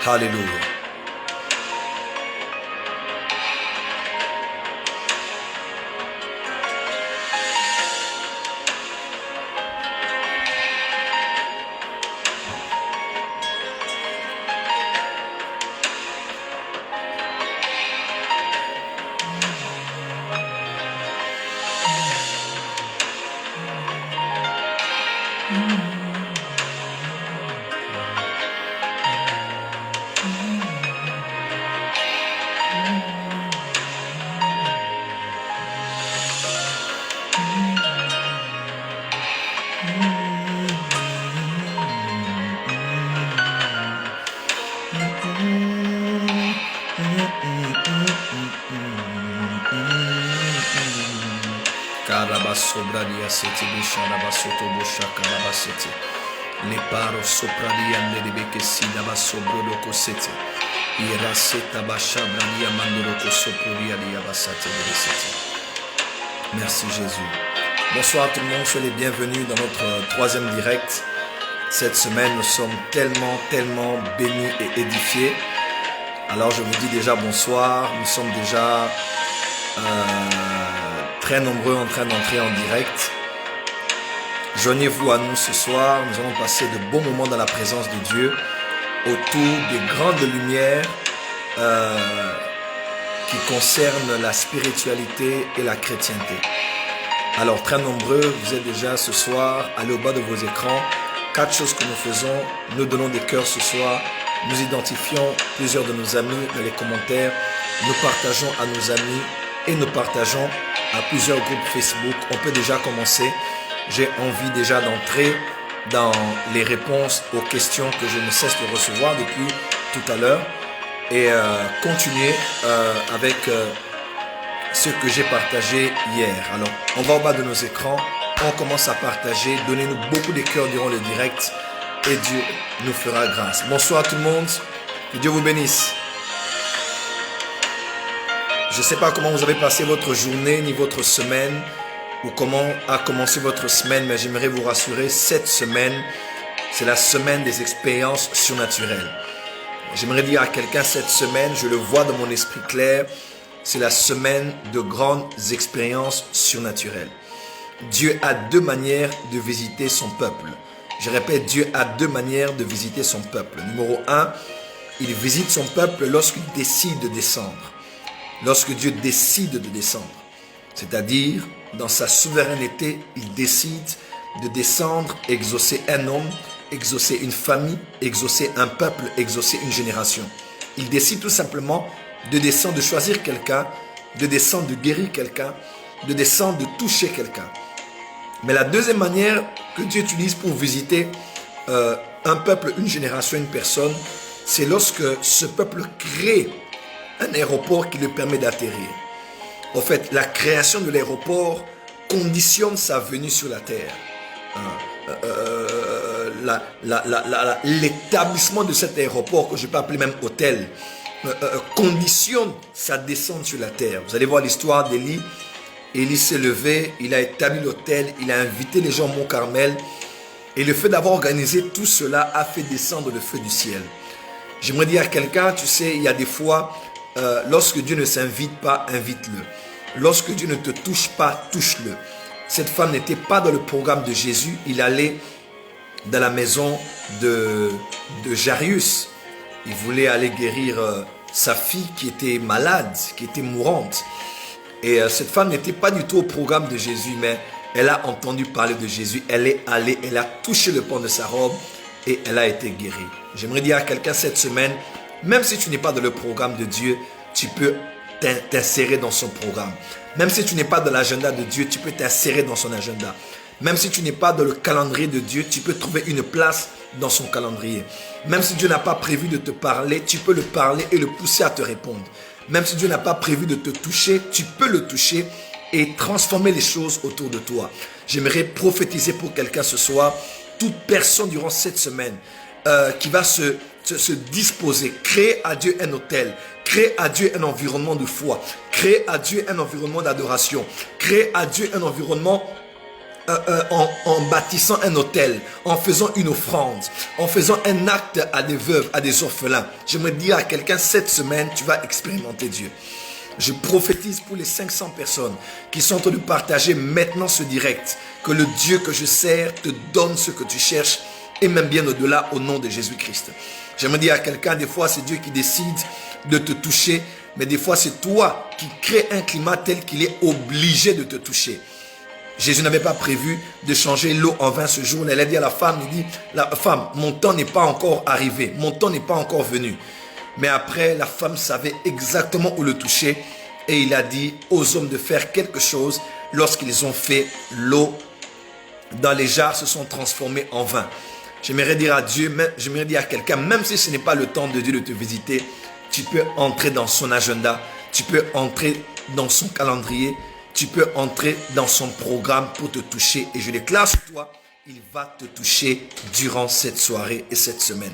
Hallelujah. Sobradia seti bishara basoto boshaka baseti le paro sopradia ndebeke sida basobro loko seti ira seta bashabradia mandoroko soprodia dia basate seti. Merci Jésus. Bonsoir tout le monde, soyez les bienvenus dans notre troisième direct. Cette semaine, nous sommes tellement bénis et édifiés. Alors je vous dis déjà bonsoir, nous sommes déjà très nombreux en train d'entrer en direct. Joignez-vous à nous ce soir. Nous allons passer de bons moments dans la présence de Dieu autour des grandes lumières qui concernent la spiritualité et la chrétienté. Alors très nombreux, vous êtes déjà ce soir, allez au bas de vos écrans. 4 choses que nous faisons, nous donnons des cœurs ce soir, nous identifions plusieurs de nos amis dans les commentaires, nous partageons à nos amis et nous partageons à plusieurs groupes Facebook. On peut déjà commencer. J'ai envie déjà d'entrer dans les réponses aux questions que je ne cesse de recevoir depuis tout à l'heure et continuer avec ce que j'ai partagé hier. Alors, on va au bas de nos écrans, on commence à partager, donnez-nous beaucoup de cœurs durant le direct et Dieu nous fera grâce. Bonsoir tout le monde, que Dieu vous bénisse. Je ne sais pas comment vous avez passé votre journée ni votre semaine ou comment a commencé votre semaine, mais j'aimerais vous rassurer, cette semaine, c'est la semaine des expériences surnaturelles. J'aimerais dire à quelqu'un, cette semaine, je le vois dans mon esprit clair, c'est la semaine de grandes expériences surnaturelles. Dieu a 2 manières de visiter son peuple. Je répète, Dieu a 2 manières de visiter son peuple. Numéro 1, il visite son peuple lorsqu'il décide de descendre. Lorsque Dieu décide de descendre, c'est-à-dire dans sa souveraineté, il décide de descendre, exaucer un homme, exaucer une famille, exaucer un peuple, exaucer une génération. Il décide tout simplement de descendre, de choisir quelqu'un, de descendre, de guérir quelqu'un, de descendre, de toucher quelqu'un. Mais la deuxième manière que Dieu utilise pour visiter un peuple, une génération, une personne, c'est lorsque ce peuple crée un aéroport qui lui permet d'atterrir. En fait, la création de l'aéroport conditionne sa venue sur la terre. L'établissement de cet aéroport, que je peux appeler même hôtel, conditionne sa descente sur la terre. Vous allez voir l'histoire d'Élie. Élie s'est levé, il a établi l'hôtel, il a invité les gens au Mont Carmel. Et le fait d'avoir organisé tout cela a fait descendre le feu du ciel. J'aimerais dire à quelqu'un, tu sais, il y a des fois, lorsque Dieu ne s'invite pas, invite-le. Lorsque Dieu ne te touche pas, touche-le. Cette femme n'était pas dans le programme de Jésus. Il allait dans la maison de Jairus. Il voulait aller guérir sa fille qui était malade, qui était mourante. Et cette femme n'était pas du tout au programme de Jésus, mais Elle a entendu parler de Jésus. Elle est allée, elle a touché le pan de sa robe et elle a été guérie. J'aimerais dire à quelqu'un cette semaine, même si tu n'es pas dans le programme de Dieu, tu peux t'insérer dans son programme. Même si tu n'es pas dans l'agenda de Dieu, tu peux t'insérer dans son agenda. Même si tu n'es pas dans le calendrier de Dieu, tu peux trouver une place dans son calendrier. Même si Dieu n'a pas prévu de te parler, tu peux le parler et le pousser à te répondre. Même si Dieu n'a pas prévu de te toucher, tu peux le toucher et transformer les choses autour de toi. J'aimerais prophétiser pour quelqu'un ce soir, toute personne durant cette semaine qui va se disposer, créer à Dieu un autel, créer à Dieu un environnement de foi, créer à Dieu un environnement d'adoration, créer à Dieu un environnement en bâtissant un autel, en faisant une offrande, en faisant un acte à des veuves, à des orphelins. J'aimerais dire à quelqu'un, cette semaine, tu vas expérimenter Dieu. Je prophétise pour les 500 personnes qui sont en train de partager maintenant ce direct, que le Dieu que je sers te donne ce que tu cherches et même bien au-delà au nom de Jésus-Christ. J'aimerais dire à quelqu'un, des fois c'est Dieu qui décide de te toucher, mais des fois c'est toi qui crée un climat tel qu'il est obligé de te toucher. Jésus n'avait pas prévu de changer l'eau en vin ce jour. Elle a dit à la femme, il dit, la femme, mon temps n'est pas encore arrivé, mon temps n'est pas encore venu. Mais après, la femme savait exactement où le toucher et il a dit aux hommes de faire quelque chose. Lorsqu'ils ont fait, l'eau dans les jarres se sont transformées en vin. J'aimerais dire à Dieu, j'aimerais dire à quelqu'un, même si ce n'est pas le temps de Dieu de te visiter, tu peux entrer dans son agenda, tu peux entrer dans son calendrier, tu peux entrer dans son programme pour te toucher. Et je déclare sur toi, il va te toucher durant cette soirée et cette semaine.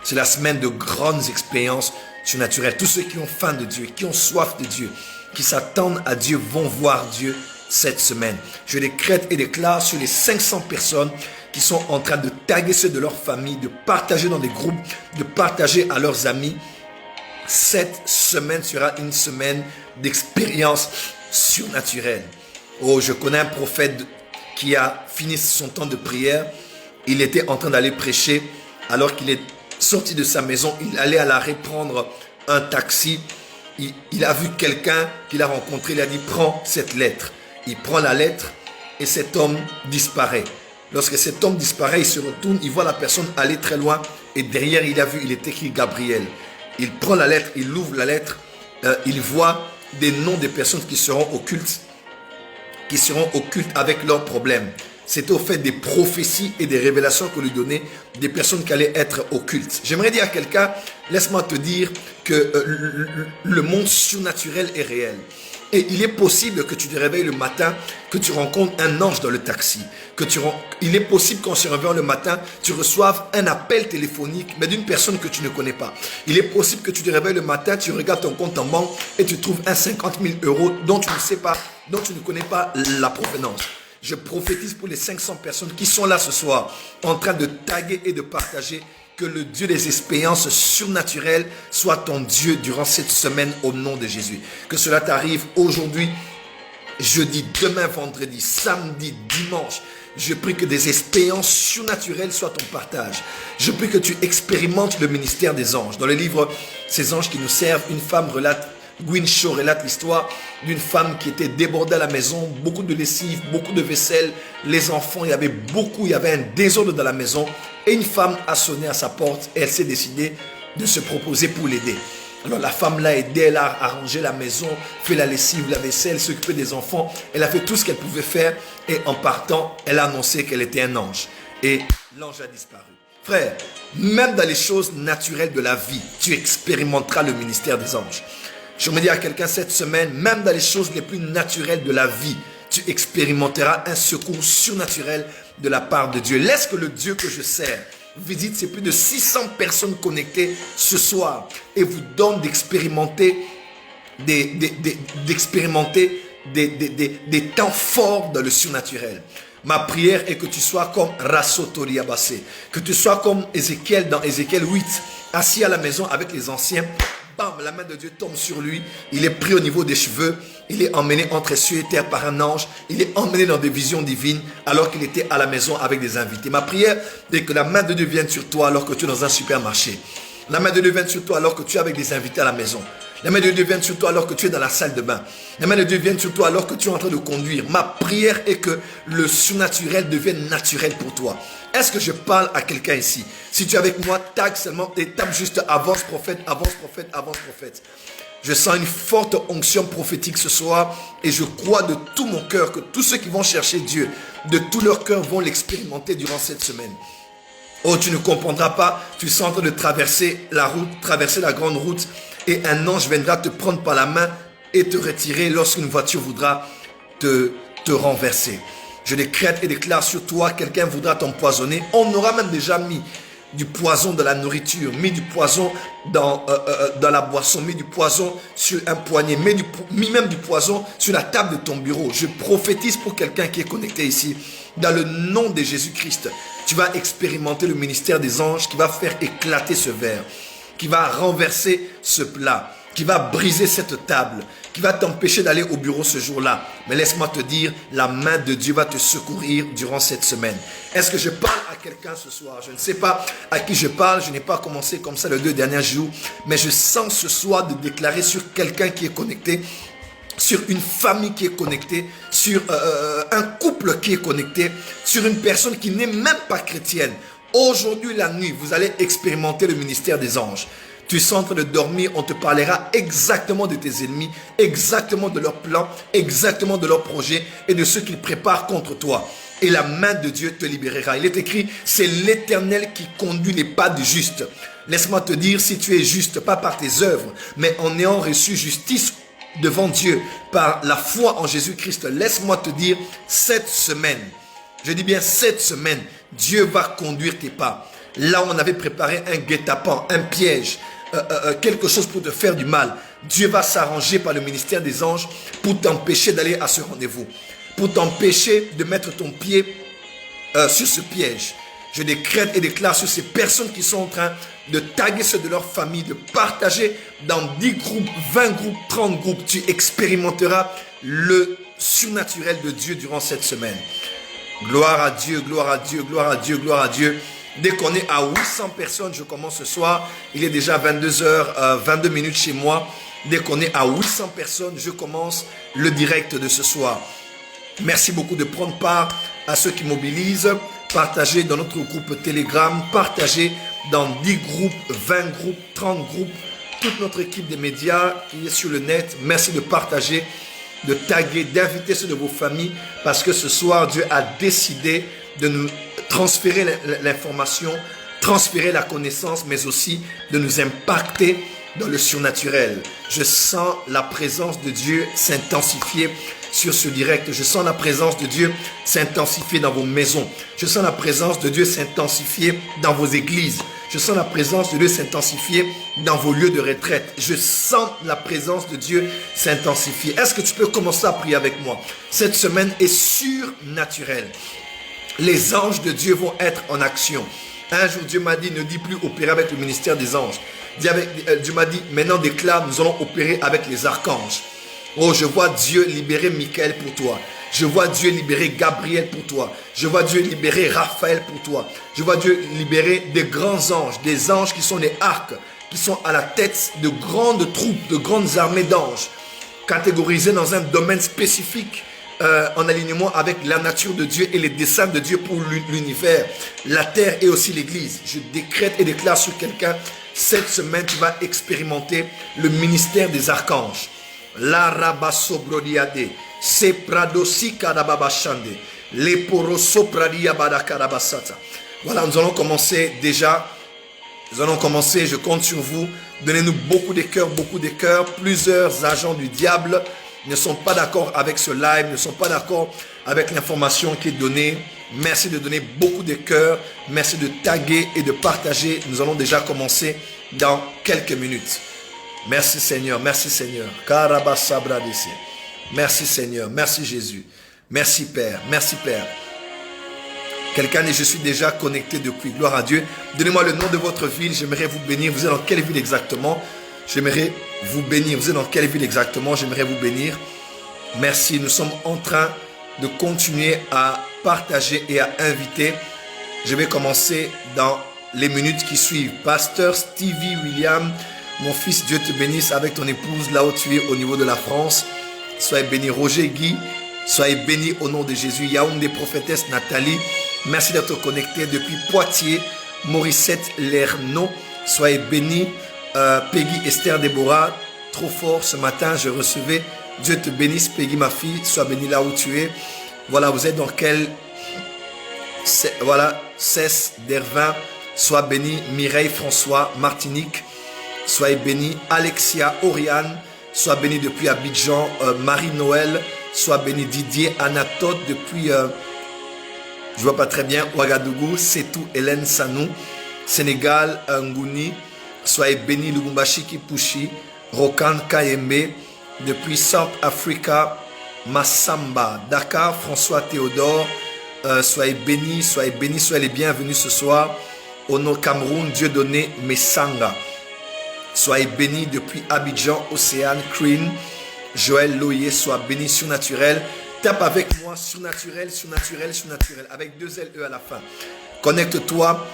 C'est la semaine de grandes expériences surnaturelles. Tous ceux qui ont faim de Dieu, qui ont soif de Dieu, qui s'attendent à Dieu, vont voir Dieu cette semaine. Je décrète et déclare sur les 500 personnes qui sont en train de taguer ceux de leur famille, de partager dans des groupes, de partager à leurs amis. Cette semaine sera une semaine d'expérience surnaturelle. Oh, je connais un prophète qui a fini son temps de prière. Il était en train d'aller prêcher alors qu'il est sorti de sa maison. Il allait à l'arrêt prendre un taxi. Il a vu quelqu'un qu'il a rencontré. Il a dit, prends cette lettre. Il prend la lettre et cet homme disparaît. Lorsque cet homme disparaît, il se retourne, il voit la personne aller très loin et derrière il a vu, il est écrit Gabriel. Il prend la lettre, il ouvre la lettre, il voit des noms des personnes qui seront occultes avec leurs problèmes. C'était au fait des prophéties et des révélations que lui donnaient des personnes qui allaient être occultes. J'aimerais dire à quelqu'un, laisse-moi te dire que le monde surnaturel est réel. Et il est possible que tu te réveilles le matin, que tu rencontres un ange dans le taxi. Il est possible qu'en se réveillant le matin, tu reçoives un appel téléphonique, mais d'une personne que tu ne connais pas. Il est possible que tu te réveilles le matin, tu regardes ton compte en banque et tu trouves un 50 000 € dont tu ne sais pas, dont tu ne connais pas la provenance. Je prophétise pour les 500 personnes qui sont là ce soir, en train de taguer et de partager, que le Dieu des expériences surnaturelles soit ton Dieu durant cette semaine au nom de Jésus. Que cela t'arrive aujourd'hui, jeudi, demain, vendredi, samedi, dimanche. Je prie que des expériences surnaturelles soient ton partage. Je prie que tu expérimentes le ministère des anges. Dans le livre « Ces anges qui nous servent », une femme Gwyn Shaw relate l'histoire d'une femme qui était débordée à la maison, beaucoup de lessive, beaucoup de vaisselle, les enfants, il y avait un désordre dans la maison et une femme a sonné à sa porte et elle s'est décidée de se proposer pour l'aider. Alors la femme l'a aidée, elle a arrangé la maison, fait la lessive, la vaisselle, s'occupé des enfants, elle a fait tout ce qu'elle pouvait faire et en partant, elle a annoncé qu'elle était un ange et l'ange a disparu. Frère, même dans les choses naturelles de la vie, tu expérimenteras le ministère des anges. Je me dis à quelqu'un cette semaine, même dans les choses les plus naturelles de la vie, tu expérimenteras un secours surnaturel de la part de Dieu. Laisse que le Dieu que je sers visite ces plus de 600 personnes connectées ce soir et vous donne d'expérimenter des temps forts dans le surnaturel. Ma prière est que tu sois comme Rasotori Abassé, que tu sois comme Ézéchiel dans Ézéchiel 8, assis à la maison avec les anciens. Bam, la main de Dieu tombe sur lui, il est pris au niveau des cheveux, il est emmené entre cieux et terre par un ange, il est emmené dans des visions divines alors qu'il était à la maison avec des invités. Ma prière est que la main de Dieu vienne sur toi alors que tu es dans un supermarché. La main de Dieu vienne sur toi alors que tu es avec des invités à la maison. La main de Dieu vienne sur toi alors que tu es dans la salle de bain. La main de Dieu vienne sur toi alors que tu es en train de conduire. Ma prière est que le surnaturel devienne naturel pour toi. Est-ce que je parle à quelqu'un ici? Si tu es avec moi, tag seulement et tape juste avance prophète, avance prophète, avance prophète. Je sens une forte onction prophétique ce soir et je crois de tout mon cœur que tous ceux qui vont chercher Dieu, de tout leur cœur vont l'expérimenter durant cette semaine. Oh, tu ne comprendras pas, tu es en train de traverser la route, traverser la grande route et un ange viendra te prendre par la main et te retirer lorsqu'une voiture voudra te renverser. Je décrète et déclare sur toi, quelqu'un voudra t'empoisonner. On aura même déjà mis du poison dans la nourriture, mis du poison dans la boisson, mis du poison sur un poignet, mis même du poison sur la table de ton bureau. Je prophétise pour quelqu'un qui est connecté ici. Dans le nom de Jésus-Christ, tu vas expérimenter le ministère des anges qui va faire éclater ce verre, qui va renverser ce plat, qui va briser cette table, qui va t'empêcher d'aller au bureau ce jour-là. Mais laisse-moi te dire, la main de Dieu va te secourir durant cette semaine. Est-ce que je parle à quelqu'un ce soir? Je ne sais pas à qui je parle. Je n'ai pas commencé comme ça les 2 derniers jours. Mais je sens ce soir de déclarer sur quelqu'un qui est connecté, sur une famille qui est connectée, sur un couple qui est connecté, sur une personne qui n'est même pas chrétienne. Aujourd'hui, la nuit, vous allez expérimenter le ministère des anges. Tu es en train de dormir, on te parlera exactement de tes ennemis, exactement de leurs plans, exactement de leurs projets et de ce qu'ils préparent contre toi. Et la main de Dieu te libérera. Il est écrit, c'est l'Éternel qui conduit les pas du juste. Laisse-moi te dire, si tu es juste, pas par tes œuvres, mais en ayant reçu justice devant Dieu par la foi en Jésus-Christ, laisse-moi te dire, cette semaine, je dis bien cette semaine, Dieu va conduire tes pas. Là où on avait préparé un guet-apens, un piège, quelque chose pour te faire du mal, Dieu va s'arranger par le ministère des anges pour t'empêcher d'aller à ce rendez-vous, pour t'empêcher de mettre ton pied sur ce piège. Je décrète et déclare sur ces personnes qui sont en train de taguer ceux de leur famille, de partager dans 10 groupes, 20 groupes, 30 groupes. Tu expérimenteras le surnaturel de Dieu durant cette semaine. Gloire à Dieu, gloire à Dieu, gloire à Dieu, gloire à Dieu. Dès qu'on est à 800 personnes, je commence ce soir. Il est déjà 22h22 minutes chez moi. Dès qu'on est à 800 personnes, je commence le direct de ce soir. Merci beaucoup de prendre part à ceux qui mobilisent. Partagez dans notre groupe Telegram. Partagez dans 10 groupes, 20 groupes, 30 groupes. Toute notre équipe des médias qui est sur le net. Merci de partager, de taguer, d'inviter ceux de vos familles. Parce que ce soir, Dieu a décidé de nous transférer l'information, transférer la connaissance, mais aussi de nous impacter dans le surnaturel. Je sens la présence de Dieu s'intensifier sur ce direct. Je sens la présence de Dieu s'intensifier dans vos maisons. Je sens la présence de Dieu s'intensifier dans vos églises. Je sens la présence de Dieu s'intensifier dans vos lieux de retraite. Je sens la présence de Dieu s'intensifier. Est-ce que tu peux commencer à prier avec moi? Cette semaine est surnaturelle. Les anges de Dieu vont être en action. Un jour, Dieu m'a dit, ne dis plus opérer avec le ministère des anges. Dieu m'a dit, maintenant déclare, nous allons opérer avec les archanges. Oh, je vois Dieu libérer Michael pour toi. Je vois Dieu libérer Gabriel pour toi. Je vois Dieu libérer Raphaël pour toi. Je vois Dieu libérer des grands anges, des anges qui sont des arcs, qui sont à la tête de grandes troupes, de grandes armées d'anges, catégorisés dans un domaine spécifique, en alignement avec la nature de Dieu et les desseins de Dieu pour l'univers, la terre et aussi l'église. Je décrète et déclare sur quelqu'un, cette semaine tu vas expérimenter le ministère des archanges. La rabasobrodiade, se pradosi karababashande, le poroso pradia badakarabasata. Voilà, nous allons commencer déjà. Nous allons commencer, je compte sur vous. Donnez-nous beaucoup de cœurs, beaucoup de cœurs. Plusieurs agents du diable ne sont pas d'accord avec ce live, ne sont pas d'accord avec l'information qui est donnée. Merci de donner beaucoup de cœurs. Merci de taguer et de partager. Nous allons déjà commencer dans quelques minutes. Merci Seigneur, merci Seigneur. Merci Seigneur, merci Jésus. Merci Père, merci Père. Quelqu'un dit, je suis déjà connecté depuis. Gloire à Dieu. Donnez-moi le nom de votre ville. J'aimerais vous bénir. Vous êtes dans quelle ville exactement? J'aimerais vous bénir. Vous êtes dans quelle ville exactement? J'aimerais vous bénir. Merci. Nous sommes en train de continuer à partager et à inviter. Je vais commencer dans les minutes qui suivent. Pasteur Stevie William, Mon fils, Dieu te bénisse avec ton épouse là où tu es au niveau de la France. Soyez béni. Roger Guy, soyez béni au nom de Jésus. Yaoundé, prophétesse Nathalie, merci d'être connecté depuis Poitiers. Morissette Lernaud, soyez béni. Peggy Esther Déborah, trop fort ce matin, je recevais. Dieu te bénisse. Peggy, ma fille, sois béni là où tu es. Voilà, vous êtes dans quel... Voilà, Cesse d'Hervin, sois béni. Mireille François, Martinique, soyez béni. Alexia Oriane, sois béni depuis Abidjan. Marie-Noël, sois béni. Didier Anatote depuis, je vois pas très bien, Ouagadougou. Setou Hélène Sanou, Sénégal, Ngouni, soyez béni. Lubumbashi Kipushi, Rokan Kayembe, depuis South Africa, Massamba, Dakar, François Théodore, soyez bénis, soyez les bienvenus ce soir. Au nom Cameroun, Dieu donné Messanga, soyez bénis depuis Abidjan, Océane, Green, Joël Loyer, sois béni. Surnaturel, tape avec moi, surnaturel, surnaturel, surnaturel, avec 2 LE à la fin. Connecte-toi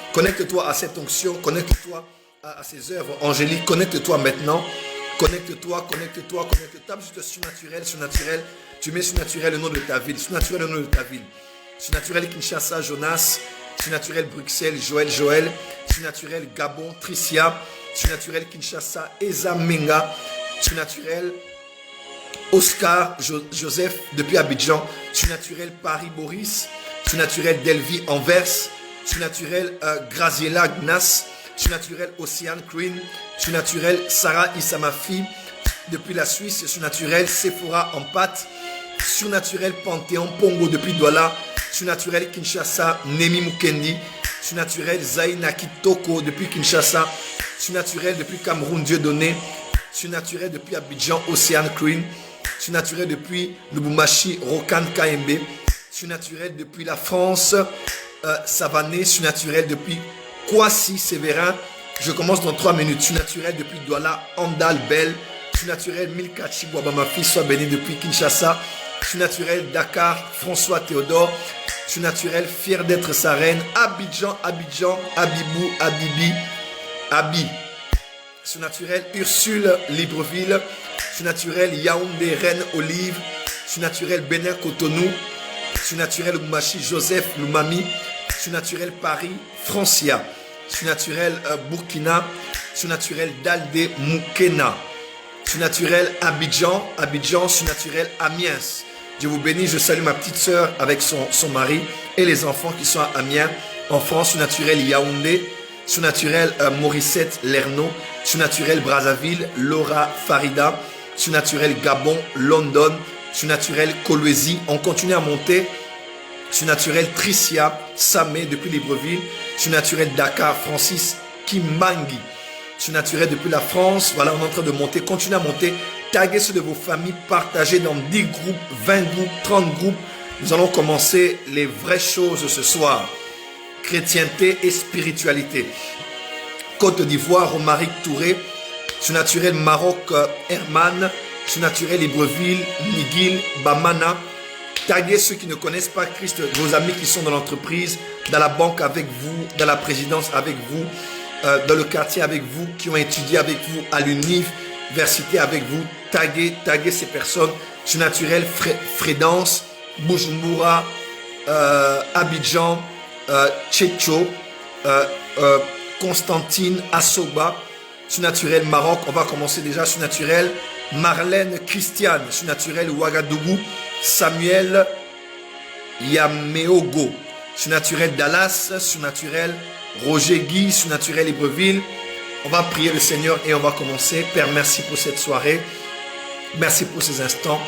à cette onction, connecte-toi à ces œuvres angéliques, connecte-toi maintenant. Connecte-toi, tape juste surnaturel, surnaturel. Tu mets surnaturel le nom de ta ville, surnaturel le nom de ta ville. Surnaturel Kinshasa, Jonas. Surnaturel Bruxelles, Joël. Surnaturel Gabon, Tricia. Surnaturel Kinshasa, Eza Menga. Surnaturel Oscar, Joseph depuis Abidjan. Surnaturel Paris, Boris. Surnaturel Delvi, Anvers. Surnaturel Graziella, Gnas. Surnaturel Océane, Queen. Surnaturel Sarah Issamafi depuis la Suisse. Surnaturel Sephora en pâte. Surnaturel Panthéon Pongo depuis Douala. Surnaturel Kinshasa Nemi Mukendi. Surnaturel Zaina Kitoko depuis Kinshasa. Surnaturel depuis Cameroun Dieu donné. Surnaturel depuis Abidjan Océane Queen. Surnaturel depuis Lubumbashi Rokan Kayembe. Surnaturel depuis la France Savané. Surnaturel depuis Kwasi Sévérin. Je commence dans 3 minutes. Surnaturel depuis Douala, Andal Bell. Surnaturel Milka Chibouaba, ma fille, soit bénie depuis Kinshasa. Surnaturel Dakar, François Théodore. Surnaturel, fier d'être sa reine. Abidjan, Abibou, Abi. Surnaturel Ursule Libreville. Surnaturel Yaoundé, Reine Olive. Surnaturel Bénin Cotonou. Surnaturel Lubumbashi, Joseph Lumami. Surnaturel Paris, Francia. Surnaturel Burkina. Surnaturel Daldé Moukena. Surnaturel Abidjan. Surnaturel Amiens. Dieu vous bénit. Je salue ma petite sœur avec son mari et les enfants qui sont à Amiens. En France, surnaturel Yaoundé. Surnaturel Morissette Lernaud. Surnaturel Brazzaville, Laura Farida. Surnaturel Gabon, London. Surnaturel Kolwezi. On continue à monter. Surnaturel Tricia Samé depuis Libreville. Surnaturel Dakar, Francis Kimbangi. Surnaturel depuis la France. Voilà, on est en train de monter. Continuez à monter. Taguez ceux de vos familles. Partagez dans 10 groupes, 20 groupes, 30 groupes. Nous allons commencer les vraies choses ce soir. Chrétienté et spiritualité. Côte d'Ivoire, Romaric Touré. Surnaturel Maroc, Herman. Surnaturel Libreville, Nigil, Bamana. Taguez ceux qui ne connaissent pas Christ, vos amis qui sont dans l'entreprise, dans la banque avec vous, dans la présidence avec vous, dans le quartier avec vous, qui ont étudié avec vous, à l'université avec vous. Taguez ces personnes. Surnaturel Frédance, Bujumbura, Abidjan, Tchétcho, Constantine, Assoba. Surnaturel Maroc, on va commencer déjà. Surnaturel Marlène Christiane. Surnaturel Ouagadougou, Samuel Yameogo. Surnaturel Dallas. Surnaturel Roger Guy. Surnaturel Libreville. On va prier le Seigneur et on va commencer. Père, merci pour cette soirée. Merci pour ces instants.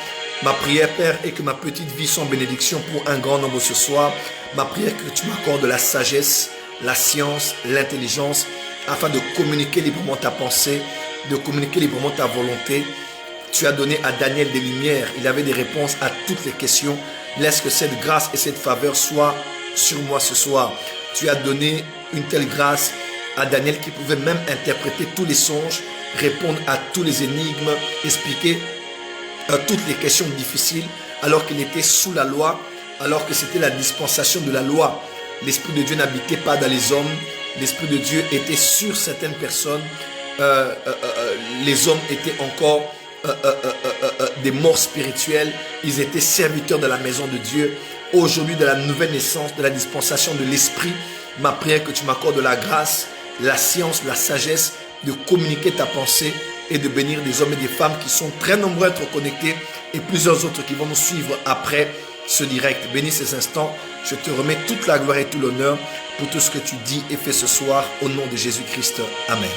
Ma prière, Père, est que ma petite vie soit en bénédiction pour un grand nombre ce soir. Ma prière est que tu m'accordes la sagesse, la science, l'intelligence, afin de communiquer librement ta pensée, de communiquer librement ta volonté. Tu as donné à Daniel des lumières. Il avait des réponses à toutes les questions. Laisse que cette grâce et cette faveur soient sur moi ce soir. Tu as donné une telle grâce à Daniel qui pouvait même interpréter tous les songes, répondre à tous les énigmes, expliquer toutes les questions difficiles, alors qu'il était sous la loi, alors que c'était la dispensation de la loi. L'Esprit de Dieu n'habitait pas dans les hommes. L'Esprit de Dieu était sur certaines personnes les hommes étaient encore des morts spirituels, ils étaient serviteurs de la maison de Dieu. Aujourd'hui, de la nouvelle naissance, de la dispensation de l'esprit, ma prière que tu m'accordes la grâce, la science, la sagesse de communiquer ta pensée et de bénir des hommes et des femmes qui sont très nombreux à être connectés et plusieurs autres qui vont nous suivre après ce direct. Bénis ces instants. Je te remets toute la gloire et tout l'honneur pour tout ce que tu dis et fais ce soir au nom de Jésus-Christ. Amen.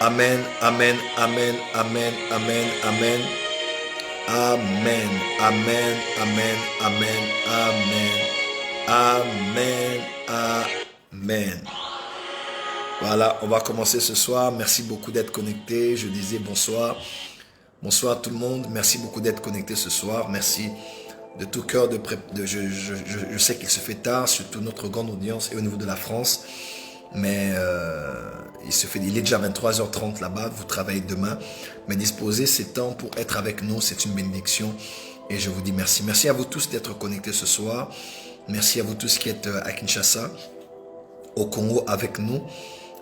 Amen, amen, amen, amen, amen, amen. Amen, amen, amen, amen, amen, amen, amen. Voilà, on va commencer ce soir. Merci beaucoup d'être connecté. Je disais bonsoir. Bonsoir tout le monde. Merci beaucoup d'être connecté ce soir. Merci de tout cœur. Je sais qu'il se fait tard, surtout notre grande audience et au niveau de la France. Mais il est déjà 23h30 là-bas, vous travaillez demain. Mais disposez ces temps pour être avec nous, c'est une bénédiction. Et je vous dis merci. Merci à vous tous d'être connectés ce soir. Merci à vous tous qui êtes à Kinshasa, au Congo avec nous.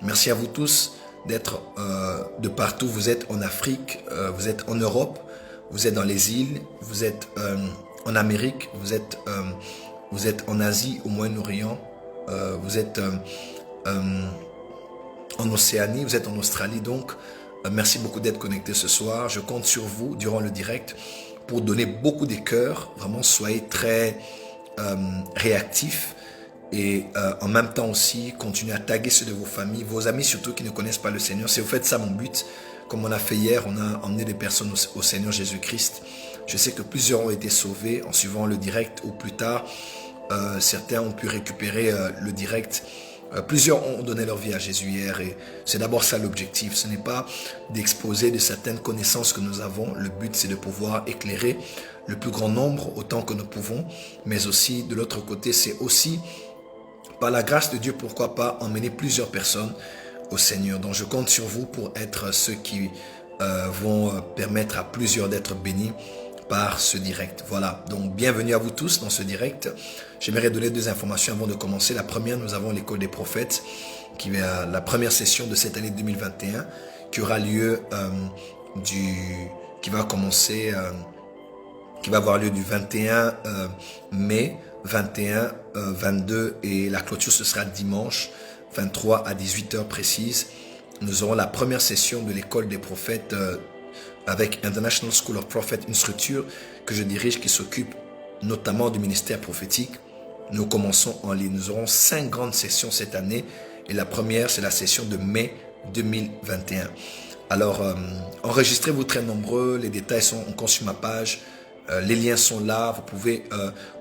Merci à vous tous d'être de partout. Vous êtes en Afrique, vous êtes en Europe, vous êtes dans les îles, vous êtes en Amérique, vous êtes en Asie, au Moyen-Orient, vous êtes en Océanie, vous êtes en Australie. Donc, merci beaucoup d'être connectés ce soir. Je compte sur vous durant le direct pour donner beaucoup de cœurs. Vraiment, soyez très réactifs. Et en même temps aussi, continuez à taguer ceux de vos familles, vos amis surtout qui ne connaissent pas le Seigneur. Si vous faites ça, mon but, comme on a fait hier, on a emmené des personnes au Seigneur Jésus-Christ. Je sais que plusieurs ont été sauvés en suivant le direct ou plus tard. Certains ont pu récupérer le direct. Plusieurs ont donné leur vie à Jésus hier et c'est d'abord ça l'objectif. Ce n'est pas d'exposer de certaines connaissances que nous avons. Le but, c'est de pouvoir éclairer le plus grand nombre autant que nous pouvons. Mais aussi, de l'autre côté, c'est aussi, par la grâce de Dieu, pourquoi pas, emmener plusieurs personnes au Seigneur. Donc, je compte sur vous pour être ceux qui vont permettre à plusieurs d'être bénis par ce direct. Voilà, donc bienvenue à vous tous dans ce direct. J'aimerais donner deux informations avant de commencer. La première, nous avons l'école des prophètes, qui est la première session de cette année 2021, qui aura lieu qui va avoir lieu du 21 mai, 21, 22 et la clôture ce sera dimanche 23 à 18h précise. Nous aurons la première session de l'école des prophètes avec International School of Prophet, une structure que je dirige qui s'occupe notamment du ministère prophétique. Nous commençons en ligne. Nous aurons 5 grandes sessions cette année et la première, c'est la session de mai 2021. Alors, enregistrez-vous très nombreux. Les détails sont encore sur ma page. Les liens sont là. Vous pouvez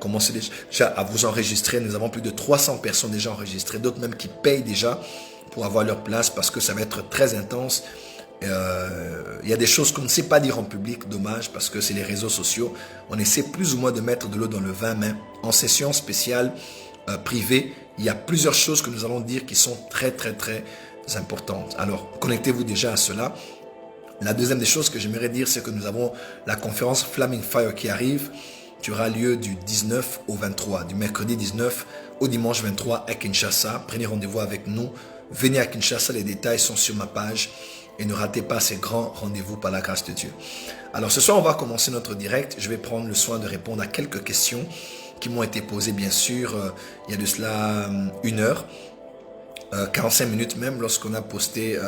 commencer déjà à vous enregistrer. Nous avons plus de 300 personnes déjà enregistrées, d'autres même qui payent déjà pour avoir leur place parce que ça va être très intense. Il y a des choses qu'on ne sait pas dire en public, dommage parce que c'est les réseaux sociaux. On essaie plus ou moins de mettre de l'eau dans le vin, mais en session spéciale privée, il y a plusieurs choses que nous allons dire qui sont très très très importantes. Alors connectez-vous déjà à cela. La deuxième des choses que j'aimerais dire, c'est que nous avons la conférence Flaming Fire qui arrive, qui aura lieu du 19 au 23, du mercredi 19 au dimanche 23 à Kinshasa. Prenez rendez-vous avec nous, venez à Kinshasa, les détails sont sur ma page. Et ne ratez pas ces grands rendez-vous par la grâce de Dieu. Alors ce soir, on va commencer notre direct. Je vais prendre le soin de répondre à quelques questions qui m'ont été posées, bien sûr, il y a de cela 1 heure. 45 minutes même, lorsqu'on a posté,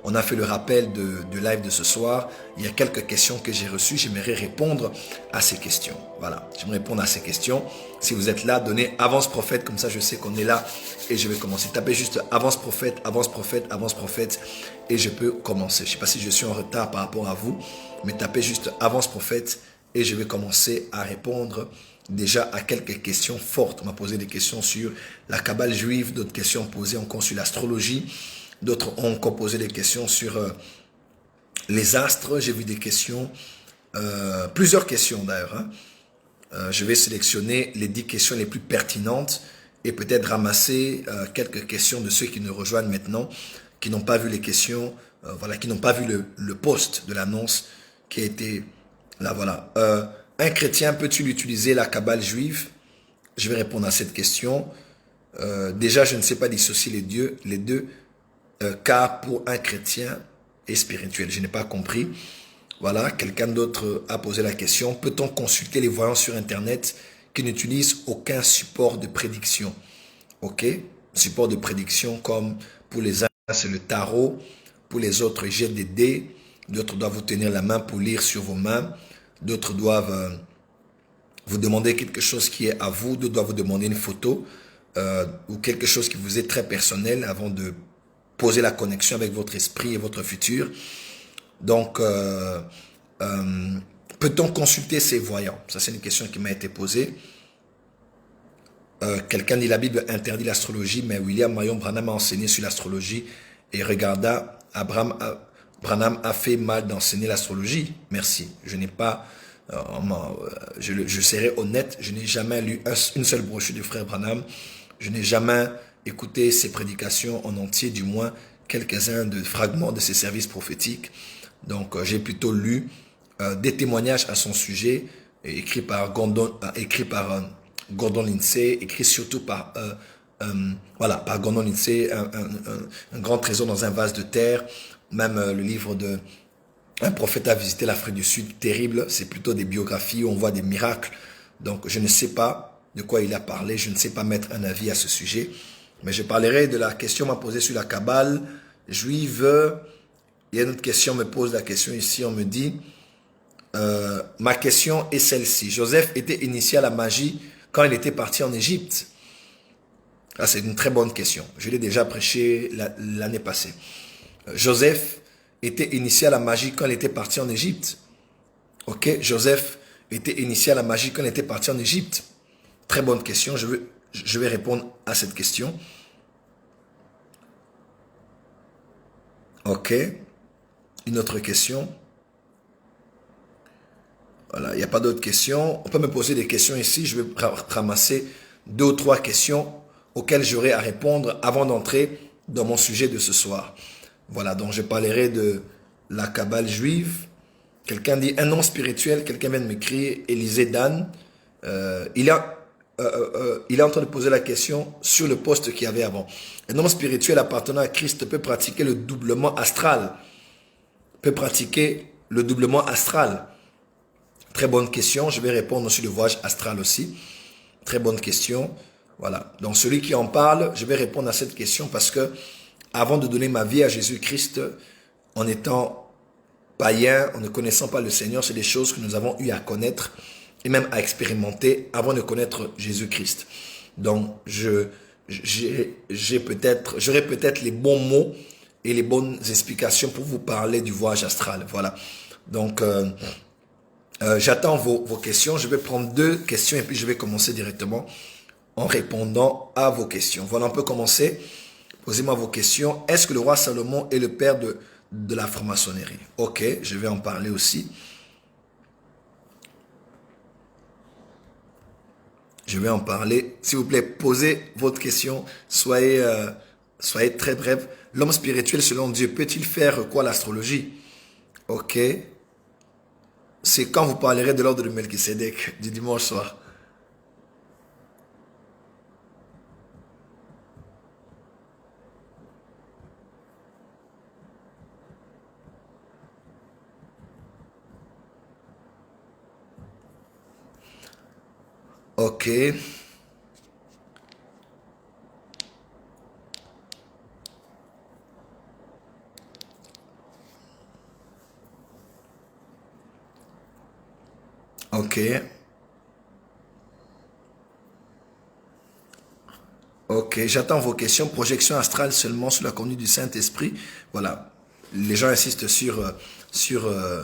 on a fait le rappel de live de ce soir. Il y a quelques questions que j'ai reçues. J'aimerais répondre à ces questions. Voilà, j'aimerais répondre à ces questions. Si vous êtes là, donnez avance prophète, comme ça je sais qu'on est là et je vais commencer. Tapez juste avance prophète, avance prophète, avance prophète et je peux commencer. Je ne sais pas si je suis en retard par rapport à vous, mais tapez juste avance prophète et je vais commencer à répondre déjà à quelques questions fortes. On m'a posé des questions sur la Kabbale juive, d'autres questions posées encore sur l'astrologie, d'autres ont encore posé des questions sur les astres. J'ai vu des questions, plusieurs questions d'ailleurs. Je vais sélectionner les 10 questions les plus pertinentes et peut-être ramasser quelques questions de ceux qui nous rejoignent maintenant, qui n'ont pas vu les questions, voilà, qui n'ont pas vu le post de l'annonce qui a été là. Voilà. Un chrétien peut-il utiliser la Kabbale juive? Je vais répondre à cette question. Déjà, je ne sais pas dissocier les deux. cas pour un chrétien et spirituel? Je n'ai pas compris. Voilà, quelqu'un d'autre a posé la question. Peut-on consulter les voyants sur Internet qui n'utilisent aucun support de prédiction? Ok, support de prédiction comme pour les uns c'est le tarot, pour les autres ils jettent des dés, d'autres doivent vous tenir la main pour lire sur vos mains, d'autres doivent vous demander quelque chose qui est à vous, d'autres doivent vous demander une photo ou quelque chose qui vous est très personnel avant de poser la connexion avec votre esprit et votre futur. Donc, peut-on consulter ces voyants? Ça, c'est une question qui m'a été posée. Quelqu'un dit la Bible interdit l'astrologie, mais William Marion Branham a enseigné sur l'astrologie et regarda, Branham a fait mal d'enseigner l'astrologie. Merci. Je n'ai pas, je serai honnête, je n'ai jamais lu une seule brochure du frère Branham. Je n'ai jamais écouté ses prédications en entier, du moins quelques-uns de fragments de ses services prophétiques. Donc, j'ai plutôt lu des témoignages à son sujet, écrits par Gordon Lindsay, écrit surtout par par Gordon Lindsay, un grand trésor dans un vase de terre. Même le livre de Un prophète a visité l'Afrique du Sud, terrible. C'est plutôt des biographies où on voit des miracles. Donc, je ne sais pas de quoi il a parlé. Je ne sais pas mettre un avis à ce sujet. Mais je parlerai de la question m'a posée sur la Kabbale juive. Il y a une autre question, on me pose la question ici, on me dit, ma question est celle-ci. Joseph était initié à la magie quand il était parti en Égypte. Ah, c'est une très bonne question. Je l'ai déjà prêché l'année passée. Joseph était initié à la magie quand il était parti en Égypte. Ok, Joseph était initié à la magie quand il était parti en Égypte. Très bonne question, je vais répondre à cette question. Ok. Une autre question. Voilà, il n'y a pas d'autres questions. On peut me poser des questions ici. Je vais ramasser 2 ou 3 questions auxquelles j'aurai à répondre avant d'entrer dans mon sujet de ce soir. Voilà, donc je parlerai de la Kabbale juive. Quelqu'un dit un nom spirituel. Quelqu'un vient de m'écrire, Élisée Dan. Il est en train de poser la question sur le poste qu'il y avait avant. Un homme spirituel appartenant à Christ peut pratiquer le doublement astral. Peut pratiquer le doublement astral? Très bonne question. Je vais répondre sur le voyage astral aussi. Très bonne question. Voilà. Donc, celui qui en parle, je vais répondre à cette question parce que avant de donner ma vie à Jésus-Christ, en étant païen, en ne connaissant pas le Seigneur, c'est des choses que nous avons eu à connaître et même à expérimenter avant de connaître Jésus-Christ. Donc, j'aurai peut-être les bons mots et les bonnes explications pour vous parler du voyage astral. Voilà. Donc, j'attends vos questions. Je vais prendre 2 questions et puis je vais commencer directement en répondant à vos questions. Voilà, on peut commencer. Posez-moi vos questions. Est-ce que le roi Salomon est le père de la franc-maçonnerie? Ok, je vais en parler aussi. Je vais en parler. S'il vous plaît, posez votre question. Soyez très bref. L'homme spirituel, selon Dieu, peut-il faire quoi l'astrologie? Ok. C'est quand vous parlerez de l'ordre de Melchisédek du dimanche soir. Ok. Ok. Ok, j'attends vos questions. Projection astrale seulement sous la conduite du Saint-Esprit. Voilà. Les gens insistent sur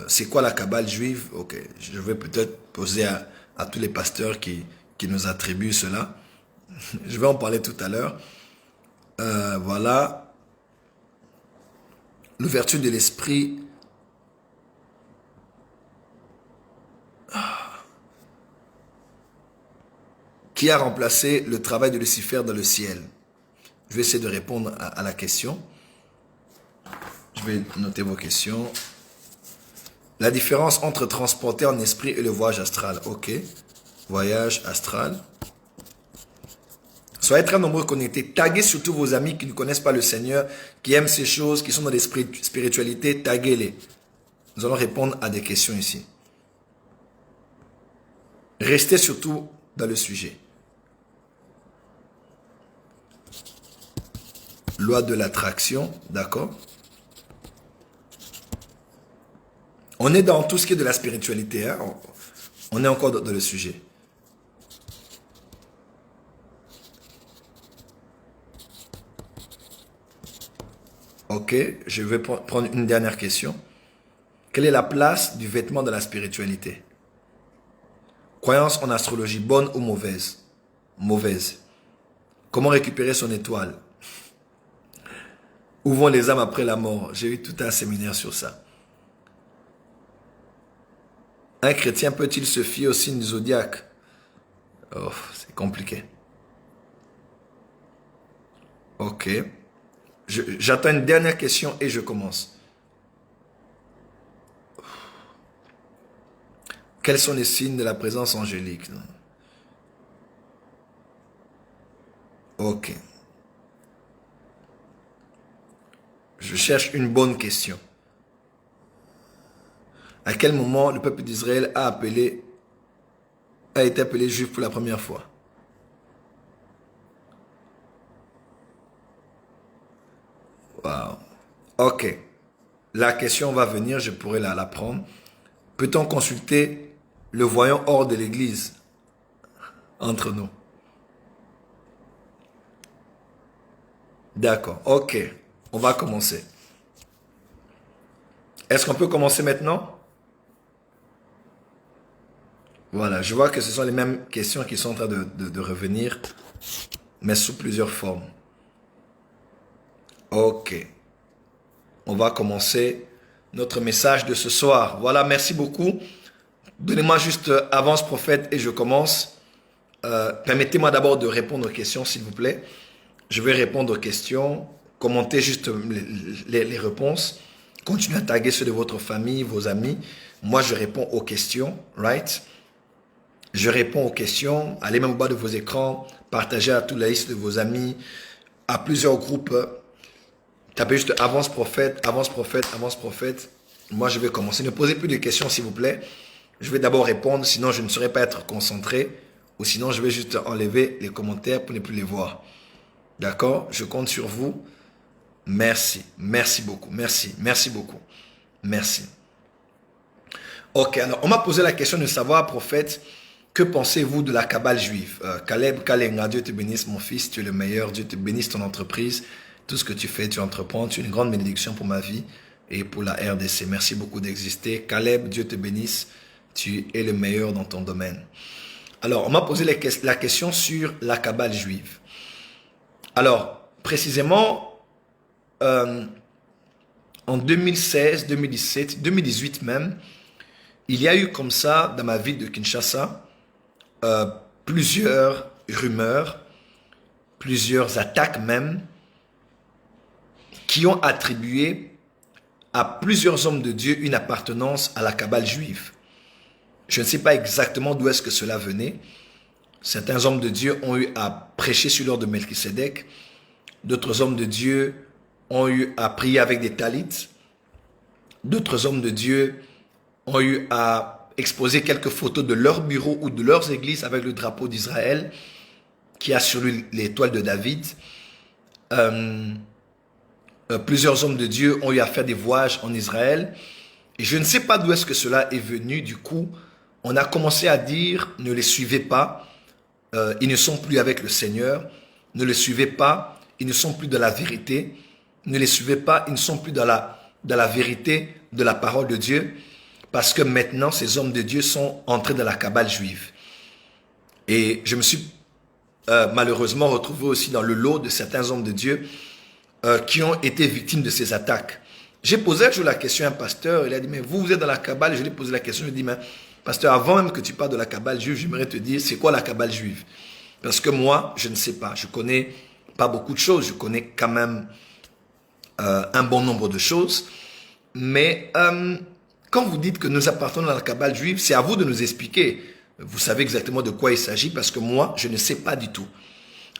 c'est quoi la Kabbale juive. Ok, je vais peut-être poser à tous les pasteurs qui nous attribuent cela. Je vais en parler tout à l'heure. Voilà. L'ouverture de l'esprit. Qui a remplacé le travail de Lucifer dans le ciel? Je vais essayer de répondre à la question. Je vais noter vos questions. La différence entre transporter en esprit et le voyage astral. Ok. Voyage astral. Soyez très nombreux connectés. Taguez surtout vos amis qui ne connaissent pas le Seigneur, qui aiment ces choses, qui sont dans des spiritualités. Taguez-les. Nous allons répondre à des questions ici. Restez surtout dans le sujet. Loi de l'attraction, d'accord? On est dans tout ce qui est de la spiritualité. Hein? On est encore dans le sujet. Ok, je vais prendre une dernière question. Quelle est la place du vêtement dans la spiritualité? Croyance en astrologie, bonne ou mauvaise? Mauvaise. Comment récupérer son étoile? Où vont les âmes après la mort? J'ai eu tout un séminaire sur ça. Un chrétien peut-il se fier au signe du zodiaque? Oh, c'est compliqué. Ok. J'attends une dernière question et je commence. Quels sont les signes de la présence angélique? Ok. Je cherche une bonne question. À quel moment le peuple d'Israël a été appelé juif pour la première fois? Wow. Ok. La question va venir, je pourrais la prendre. Peut-on consulter le voyant hors de l'église entre nous? D'accord. Ok. On va commencer. Est-ce qu'on peut commencer maintenant? Voilà. Je vois que ce sont les mêmes questions qui sont en train de revenir, mais sous plusieurs formes. Ok. On va commencer notre message de ce soir. Voilà, merci beaucoup. Donnez-moi juste avance prophète et je commence. Permettez-moi d'abord de répondre aux questions, s'il vous plaît. Je vais répondre aux questions. Commentez juste les réponses. Continuez à taguer ceux de votre famille, vos amis. Moi, je réponds aux questions, right? Je réponds aux questions. Allez même au bas de vos écrans. Partagez à toute la liste de vos amis, à plusieurs groupes. Tapez juste avance prophète, avance prophète, avance prophète. Moi, je vais commencer. Ne posez plus de questions, s'il vous plaît. Je vais d'abord répondre, sinon je ne saurais pas être concentré. Ou sinon, je vais juste enlever les commentaires pour ne plus les voir. D'accord? Je compte sur vous. Merci. Merci beaucoup. Merci. Merci beaucoup. Merci. Ok, alors on m'a posé la question de savoir, prophète, que pensez-vous de la Kabbale juive? Caleb Kalenga, Dieu te bénisse, mon fils, tu es le meilleur. Dieu te bénisse ton entreprise. Tout ce que tu fais, tu entreprends, tu es une grande bénédiction pour ma vie et pour la RDC. Merci beaucoup d'exister. Caleb, Dieu te bénisse, tu es le meilleur dans ton domaine. Alors, on m'a posé la question sur la Kabbale juive. Alors, précisément, en 2016, 2017, 2018 même, il y a eu comme ça, dans ma ville de Kinshasa, plusieurs rumeurs, plusieurs attaques même, qui ont attribué à plusieurs hommes de Dieu une appartenance à la Kabbale juive. Je ne sais pas exactement d'où est-ce que cela venait. Certains hommes de Dieu ont eu à prêcher sur l'ordre de Melchisédek. D'autres hommes de Dieu ont eu à prier avec des talits. D'autres hommes de Dieu ont eu à exposer quelques photos de leur bureau ou de leurs églises avec le drapeau d'Israël qui a sur lui l'étoile de David. Plusieurs hommes de Dieu ont eu à faire des voyages en Israël. Et je ne sais pas d'où est-ce que cela est venu. Du coup, on a commencé à dire, ne les suivez pas. Ils ne sont plus avec le Seigneur. Ne les suivez pas. Ils ne sont plus dans la vérité. Ne les suivez pas. Ils ne sont plus dans la vérité de la parole de Dieu. Parce que maintenant, ces hommes de Dieu sont entrés dans la Kabbale juive. Et je me suis malheureusement retrouvé aussi dans le lot de certains hommes de Dieu qui ont été victimes de ces attaques. J'ai posé un jour la question à un pasteur, il a dit, mais vous êtes dans la Kabbale? Je lui ai posé la question, je lui ai dit, mais pasteur, avant même que tu parles de la Kabbale juive, j'aimerais te dire, c'est quoi la Kabbale juive? Parce que moi, je ne sais pas, je connais pas beaucoup de choses, je connais quand même un bon nombre de choses, mais quand vous dites que nous appartenons à la Kabbale juive, c'est à vous de nous expliquer. Vous savez exactement de quoi il s'agit, parce que moi, je ne sais pas du tout.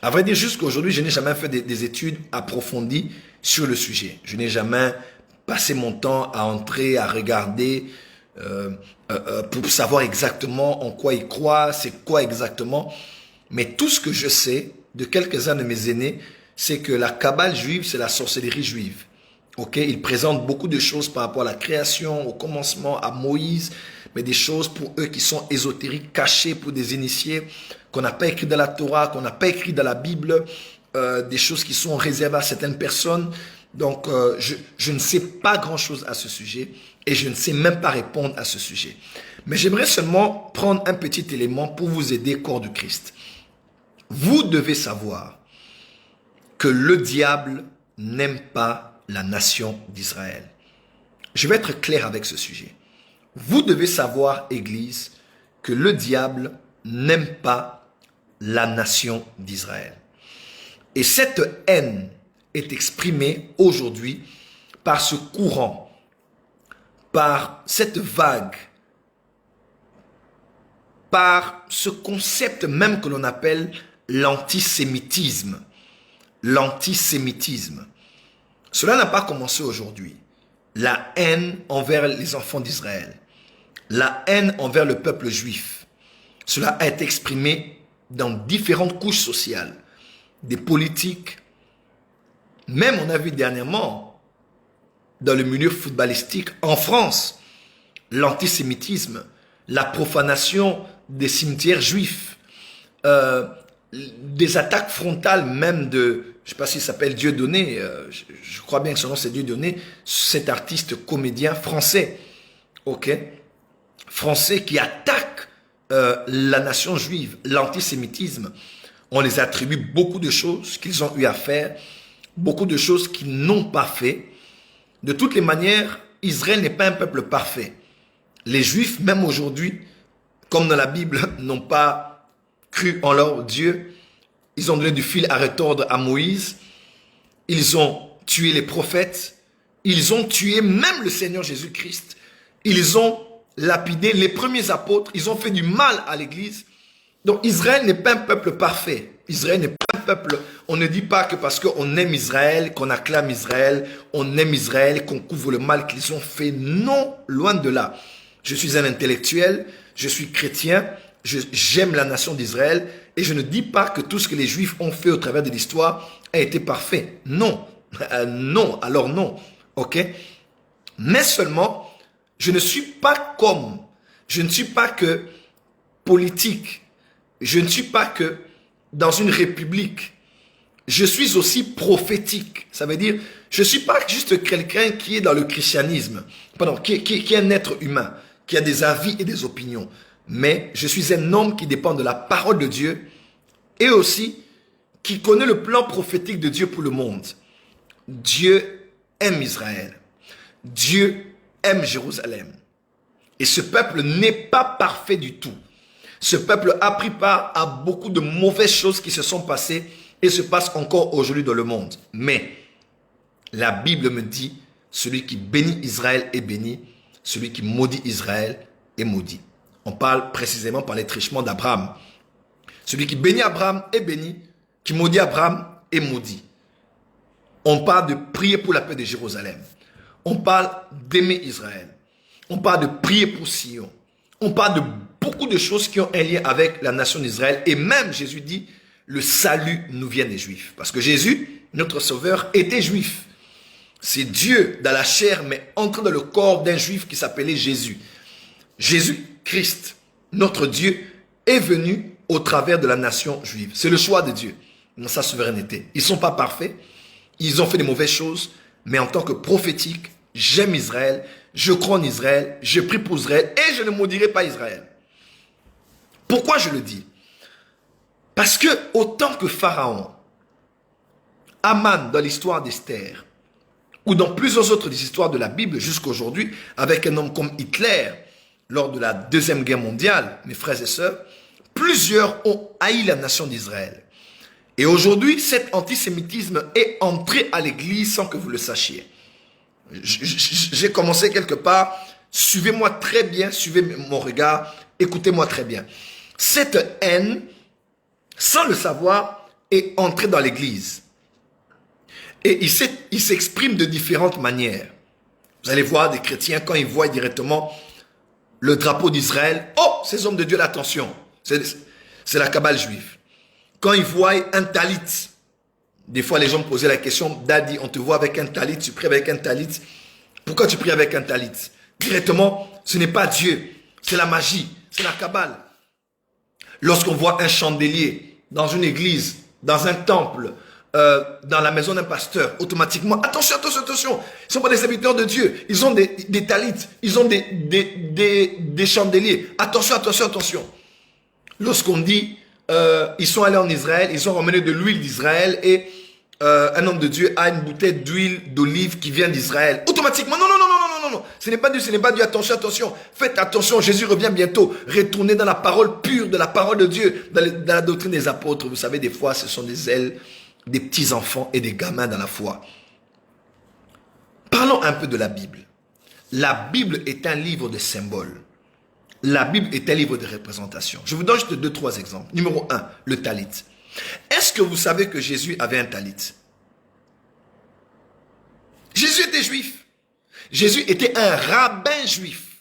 À vrai dire, jusqu'à aujourd'hui, je n'ai jamais fait des études approfondies sur le sujet. Je n'ai jamais passé mon temps à entrer, à regarder, pour savoir exactement en quoi ils croient, c'est quoi exactement. Mais tout ce que je sais de quelques-uns de mes aînés, c'est que la Kabbale juive, c'est la sorcellerie juive. Ok, ils présentent beaucoup de choses par rapport à la création, au commencement, à Moïse, mais des choses pour eux qui sont ésotériques, cachées pour des initiés, qu'on n'a pas écrit dans la Torah, qu'on n'a pas écrit dans la Bible, des choses qui sont réservées à certaines personnes. Donc, je ne sais pas grand-chose à ce sujet et je ne sais même pas répondre à ce sujet. Mais j'aimerais seulement prendre un petit élément pour vous aider, corps du Christ. Vous devez savoir que le diable n'aime pas la nation d'Israël. Je vais être clair avec ce sujet. Vous devez savoir, Église, que le diable n'aime pas la nation d'Israël. Et cette haine est exprimée aujourd'hui par ce courant, par cette vague, par ce concept même que l'on appelle l'antisémitisme. L'antisémitisme. Cela n'a pas commencé aujourd'hui. La haine envers les enfants d'Israël, la haine envers le peuple juif, cela a été exprimé dans différentes couches sociales, des politiques. Même on a vu dernièrement, dans le milieu footballistique en France, l'antisémitisme, la profanation des cimetières juifs, des attaques frontales même de, je ne sais pas s'il s'appelle Dieudonné, je crois bien que son nom c'est Dieudonné, cet artiste comédien français, ok, français qui attaque la nation juive, l'antisémitisme. On les attribue beaucoup de choses qu'ils ont eu à faire, beaucoup de choses qu'ils n'ont pas fait. De toutes les manières, Israël n'est pas un peuple parfait. Les Juifs, même aujourd'hui, comme dans la Bible, n'ont pas cru en leur Dieu. Ils ont donné du fil à retordre à Moïse. Ils ont tué les prophètes. Ils ont tué même le Seigneur Jésus-Christ. Ils ont lapidé les premiers apôtres. Ils ont fait du mal à l'Église. Donc Israël n'est pas un peuple parfait. Israël n'est pas un peuple. On ne dit pas que parce qu'on aime Israël, qu'on acclame Israël, on aime Israël, qu'on couvre le mal qu'ils ont fait. Non, loin de là. Je suis un intellectuel, je suis chrétien, j'aime la nation d'Israël et je ne dis pas que tout ce que les Juifs ont fait au travers de l'histoire a été parfait. Non, non, alors non, ok. Mais seulement, je ne suis pas comme, je ne suis pas que politique. Je ne suis pas que dans une république. Je suis aussi prophétique. Ça veut dire, je ne suis pas juste quelqu'un qui est dans le christianisme. Pardon, qui est un être humain, qui a des avis et des opinions. Mais je suis un homme qui dépend de la parole de Dieu et aussi qui connaît le plan prophétique de Dieu pour le monde. Dieu aime Israël. Dieu aime Jérusalem. Et ce peuple n'est pas parfait du tout. Ce peuple a pris part à beaucoup de mauvaises choses qui se sont passées et se passent encore aujourd'hui dans le monde. Mais la Bible me dit, celui qui bénit Israël est béni, celui qui maudit Israël est maudit. On parle précisément par les trichements d'Abraham. Celui qui bénit Abraham est béni, qui maudit Abraham est maudit. On parle de prier pour la paix de Jérusalem. On parle d'aimer Israël. On parle de prier pour Sion. On parle de beaucoup de choses qui ont un lien avec la nation d'Israël. Et même Jésus dit, le salut nous vient des Juifs. Parce que Jésus, notre sauveur, était juif. C'est Dieu dans la chair, mais entré dans le corps d'un juif qui s'appelait Jésus. Jésus-Christ, notre Dieu, est venu au travers de la nation juive. C'est le choix de Dieu dans sa souveraineté. Ils ne sont pas parfaits. Ils ont fait des mauvaises choses. Mais en tant que prophétique, j'aime Israël. Je crois en Israël. Je prie pour Israël. Et je ne maudirai pas Israël. Pourquoi je le dis? Parce que autant que Pharaon, Aman dans l'histoire d'Esther, ou dans plusieurs autres histoires de la Bible jusqu'à aujourd'hui, avec un homme comme Hitler, lors de la Deuxième Guerre mondiale, mes frères et sœurs, plusieurs ont haï la nation d'Israël. Et aujourd'hui, cet antisémitisme est entré à l'église sans que vous le sachiez. J'ai commencé quelque part, suivez-moi très bien, suivez mon regard, écoutez-moi très bien. Cette haine, sans le savoir, est entré dans l'église. Et il s'exprime de différentes manières. Vous allez voir des chrétiens, quand ils voient directement le drapeau d'Israël, oh, ces hommes de Dieu, attention, c'est la cabale juive. Quand ils voient un talit, des fois les gens me posaient la question, Daddy, on te voit avec un talit, tu pries avec un talit, pourquoi tu pries avec un talit? Directement, ce n'est pas Dieu, c'est la magie, c'est la cabale. Lorsqu'on voit un chandelier dans une église, dans un temple, dans la maison d'un pasteur, automatiquement, attention, attention, attention, ils ne sont pas des serviteurs de Dieu, ils ont des talits, ils ont des chandeliers, attention, attention, attention. Lorsqu'on dit, ils sont allés en Israël, ils ont ramené de l'huile d'Israël et un homme de Dieu a une bouteille d'huile d'olive qui vient d'Israël, automatiquement, non, non, non, non, non, non, non, ce n'est pas Dieu, ce n'est pas Dieu, attention, attention, faites attention, Jésus revient bientôt, retournez dans la parole pure de la parole de Dieu, dans la doctrine des apôtres, vous savez, des fois, ce sont des ailes, des petits enfants et des gamins dans la foi. Parlons un peu de la Bible. La Bible est un livre de symboles. La Bible est un livre de représentation. Je vous donne juste 2-3 exemples. Numéro 1, le talit. Est-ce que vous savez que Jésus avait un talit? Jésus était juif. Jésus était un rabbin juif.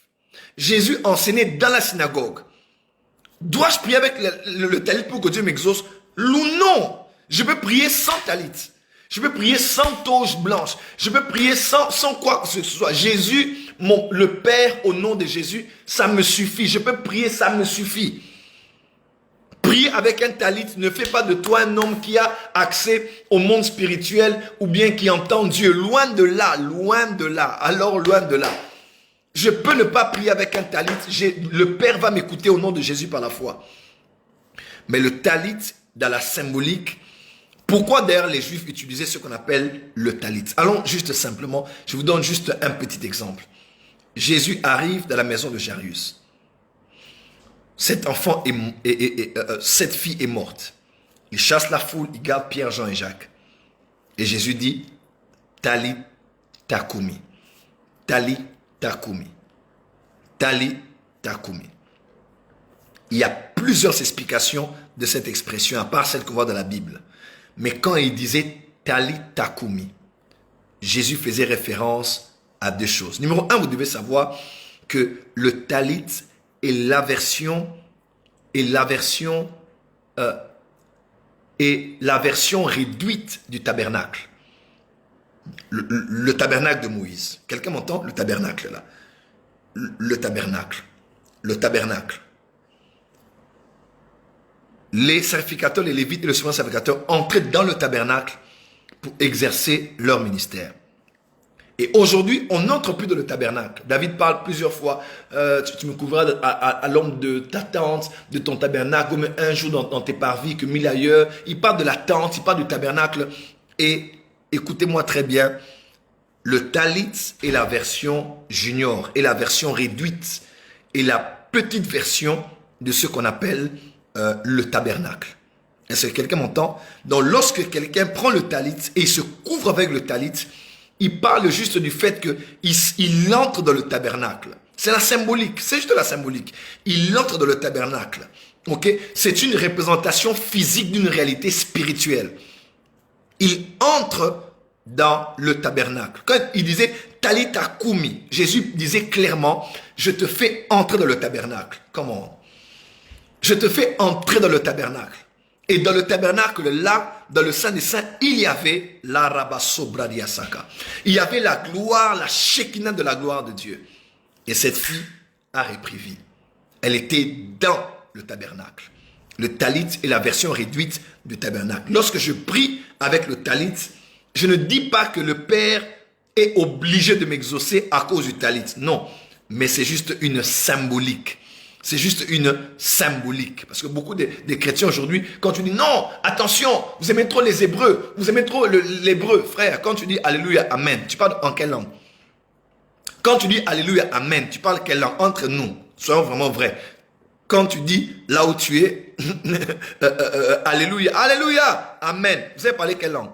Jésus enseignait dans la synagogue. Dois-je prier avec le talit pour que Dieu m'exauce? Non. Je peux prier sans talit. Je peux prier sans toge blanche. Je peux prier sans quoi que ce soit. Jésus, le Père, au nom de Jésus, ça me suffit. Je peux prier, ça me suffit. Prier avec un talit ne fait pas de toi un homme qui a accès au monde spirituel ou bien qui entend Dieu. Loin de là, loin de là. Alors loin de là. Je peux ne pas prier avec un talit. Le Père va m'écouter au nom de Jésus par la foi. Mais le talit, dans la symbolique, pourquoi d'ailleurs les Juifs utilisaient ce qu'on appelle le talit? Allons juste simplement, je vous donne juste un petit exemple. Jésus arrive dans la maison de Jairus. Cette fille est morte. Il chasse la foule, il garde Pierre, Jean et Jacques. Et Jésus dit, Tali takumi. Tali takumi. Tali takumi. Il y a plusieurs explications de cette expression, à part celle qu'on voit dans la Bible. Mais quand il disait Tali takumi, Jésus faisait référence à 2 choses. Numéro 1, vous devez savoir que le talit est la version réduite du tabernacle. Le tabernacle de Moïse. Quelqu'un m'entend? Le tabernacle là. Le tabernacle. Les sacrificateurs, les lévites et le suivant sacrificateur entraient dans le tabernacle pour exercer leur ministère. Et aujourd'hui, on n'entre plus dans le tabernacle. David parle plusieurs fois, tu me couvriras à l'ombre de ta tente, de ton tabernacle, comme un jour dans tes parvis que 1000 ailleurs. Il parle de la tente, il parle du tabernacle. Et écoutez-moi très bien, le talit est la version junior, et la version réduite, et la petite version de ce qu'on appelle le tabernacle. Est-ce que quelqu'un m'entend? Donc lorsque quelqu'un prend le talit et il se couvre avec le talit, il parle juste du fait qu'il entre dans le tabernacle. C'est la symbolique, c'est juste la symbolique. Il entre dans le tabernacle. Okay? C'est une représentation physique d'une réalité spirituelle. Il entre dans le tabernacle. Quand il disait Talita Kumi, Jésus disait clairement, je te fais entrer dans le tabernacle. Comment? Je te fais entrer dans le tabernacle. Et dans le tabernacle, là, dans le Saint des Saints, il y avait la Rabasobradiasaka. Il y avait la gloire, la Shekinah de la gloire de Dieu. Et cette fille a repris vie. Elle était dans le tabernacle. Le talit est la version réduite du tabernacle. Lorsque je prie avec le talit, je ne dis pas que le Père est obligé de m'exaucer à cause du talit. Non, mais c'est juste une symbolique. C'est juste une symbolique. Parce que beaucoup de chrétiens aujourd'hui, quand tu dis non, attention, vous aimez trop les Hébreux, vous aimez trop l'hébreu, frère. Quand tu dis Alléluia, Amen, tu parles en quelle langue? Quand tu dis Alléluia, Amen, tu parles quelle langue? Entre nous, soyons vraiment vrais. Quand tu dis là où tu es, Alléluia, Alléluia, Amen, vous avez parlé quelle langue?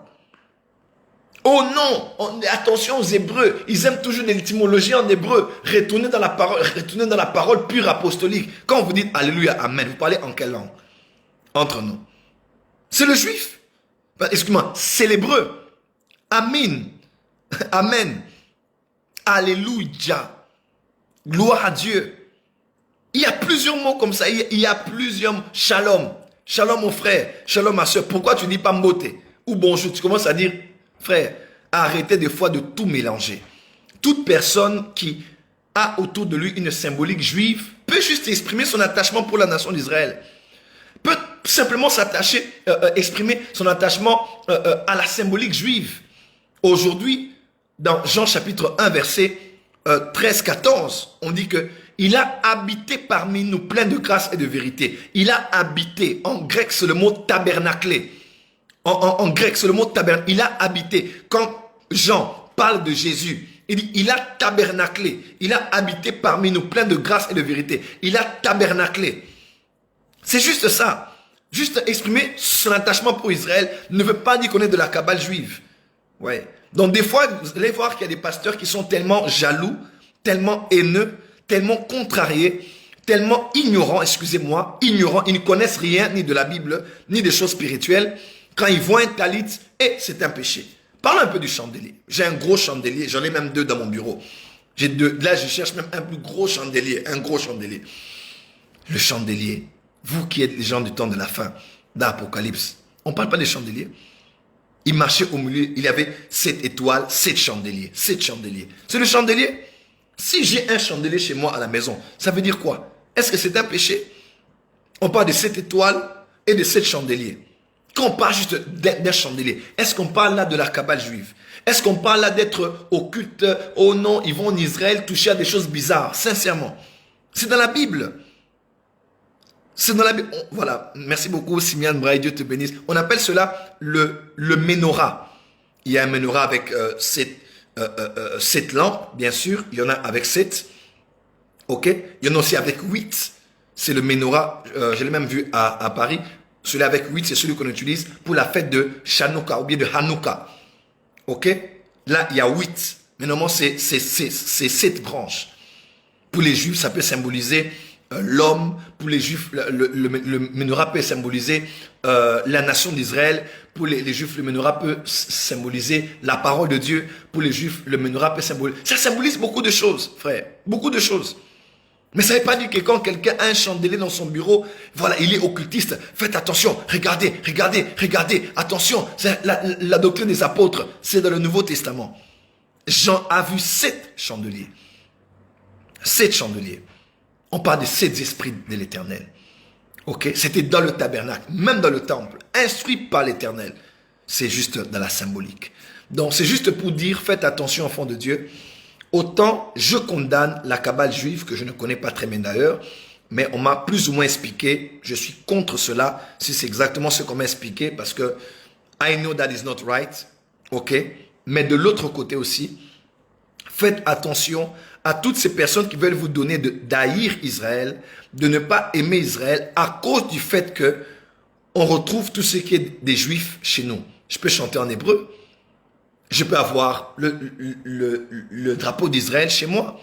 Oh non, attention aux Hébreux, ils aiment toujours l'étymologie en hébreu. Retournez dans la parole pure apostolique. Quand vous dites Alléluia, Amen, vous parlez en quelle langue? Entre nous. C'est le juif. Excuse-moi, c'est l'hébreu. Amen. Amen. Alléluia. Gloire à Dieu. Il y a plusieurs mots comme ça. Il y a plusieurs mots. Shalom. Shalom mon frère. Shalom ma soeur. Pourquoi tu ne dis pas mboté ou bonjour? Tu commences à dire, frère, arrêtez des fois de tout mélanger. Toute personne qui a autour de lui une symbolique juive peut juste exprimer son attachement pour la nation d'Israël. Peut simplement exprimer son attachement à la symbolique juive. Aujourd'hui, dans Jean chapitre 1, verset 13-14, on dit que il a habité parmi nous plein de grâce et de vérité. Il a habité. En grec, c'est le mot tabernaclé. En grec, c'est le mot tabernaclé. Il a habité. Quand Jean parle de Jésus, il dit, il a tabernaclé. Il a habité parmi nous plein de grâce et de vérité. Il a tabernaclé. C'est juste ça. Juste exprimer son attachement pour Israël ne veut pas dire qu'on est de la cabale juive. Ouais. Donc des fois, vous allez voir qu'il y a des pasteurs qui sont tellement jaloux, tellement haineux, tellement contrariés, tellement ignorants, excusez-moi, ignorants, ils ne connaissent rien ni de la Bible, ni des choses spirituelles. Quand ils voient un talit, c'est un péché. Parlons un peu du chandelier. J'ai un gros chandelier, j'en ai même 2 dans mon bureau. J'ai 2, là je cherche même un plus gros chandelier, un gros chandelier. Le chandelier, vous qui êtes les gens du temps de la fin, d'Apocalypse, on ne parle pas des chandeliers. Il marchait au milieu, il y avait 7 étoiles, 7 chandeliers, 7 chandeliers. C'est le chandelier. Si j'ai un chandelier chez moi à la maison, ça veut dire quoi? Est-ce que c'est un péché? On parle de 7 étoiles et de 7 chandeliers. Quand on parle juste d'un chandelier, est-ce qu'on parle là de la cabale juive? Est-ce qu'on parle là d'être occulte? Oh non, ils vont en Israël toucher à des choses bizarres. Sincèrement, c'est dans la Bible. C'est dans la Bible. Voilà, merci beaucoup Simian Braille, Dieu te bénisse. On appelle cela le menorah. Il y a un menorah avec 7 lampes, bien sûr. Il y en a avec 7. Ok. Il y en a aussi avec 8. C'est le menorah. Je l'ai même vu à Paris. Celui avec 8, c'est celui qu'on utilise pour la fête de Chanukah ou bien de Hanouka. Ok. Là, il y a 8. Mais normalement, c'est 7 branches. Pour les Juifs, ça peut symboliser l'homme. Pour les Juifs, le menorah peut symboliser la nation d'Israël. Pour les Juifs, le menorah peut symboliser la parole de Dieu. Pour les Juifs, le menorah peut symboliser... Ça symbolise beaucoup de choses, frère. Beaucoup de choses. Mais ça ne veut pas dire que quand quelqu'un a un chandelier dans son bureau, voilà, il est occultiste. Faites attention, regardez, regardez, regardez. Attention, c'est la doctrine des apôtres. C'est dans le Nouveau Testament. Jean a vu 7 chandeliers. 7 chandeliers. On parle de 7 esprits de l'Éternel. Ok, c'était dans le tabernacle, même dans le temple, instruit par l'Éternel. C'est juste dans la symbolique. Donc c'est juste pour dire, faites attention enfants de Dieu. Autant je condamne la cabale juive, que je ne connais pas très bien d'ailleurs, mais on m'a plus ou moins expliqué, je suis contre cela, si c'est exactement ce qu'on m'a expliqué, parce que I know that is not right, ok. Mais de l'autre côté aussi, faites attention à toutes ces personnes qui veulent vous donner d'haïr Israël, de ne pas aimer Israël à cause du fait que on retrouve tout ce qui est des Juifs chez nous. Je peux chanter en hébreu, je peux avoir le drapeau d'Israël chez moi,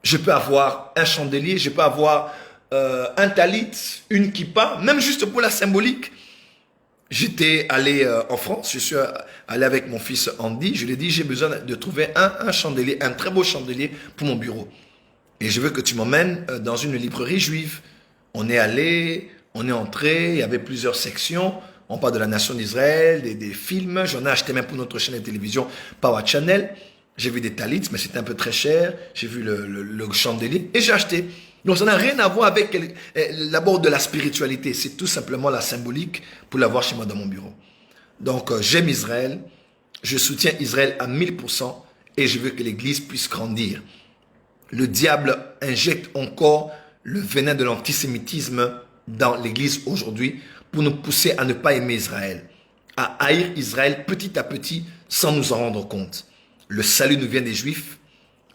je peux avoir un chandelier, je peux avoir un talit, une kippa, même juste pour la symbolique. J'étais allé en France, je suis allé avec mon fils Andy, je lui ai dit j'ai besoin de trouver un chandelier, un très beau chandelier pour mon bureau. Et je veux que tu m'emmènes dans une librairie juive. On est allé, on est entré, il y avait plusieurs sections, on parle de la nation d'Israël, des films, j'en ai acheté même pour notre chaîne de télévision Power Channel. J'ai vu des talits, mais c'était un peu très cher, j'ai vu le chandelier et j'ai acheté. Donc ça n'a rien à voir avec l'abord de la spiritualité, c'est tout simplement la symbolique pour l'avoir chez moi dans mon bureau. Donc j'aime Israël, je soutiens Israël à 1000% et je veux que l'Église puisse grandir. Le diable injecte encore le venin de l'antisémitisme dans l'Église aujourd'hui pour nous pousser à ne pas aimer Israël, à haïr Israël petit à petit sans nous en rendre compte. Le salut nous vient des Juifs,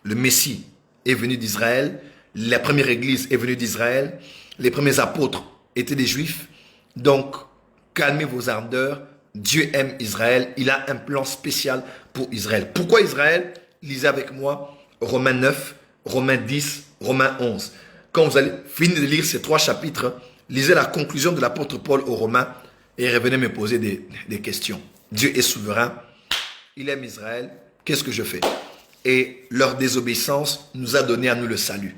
le Messie est venu d'Israël, la première église est venue d'Israël. Les premiers apôtres étaient des Juifs. Donc, calmez vos ardeurs. Dieu aime Israël. Il a un plan spécial pour Israël. Pourquoi Israël? Lisez avec moi Romains 9, Romains 10, Romains 11. Quand vous allez finir de lire ces 3 chapitres, lisez la conclusion de l'apôtre Paul aux Romains et revenaient me poser des questions. Dieu est souverain, il aime Israël, qu'est-ce que je fais? Et leur désobéissance nous a donné à nous le salut.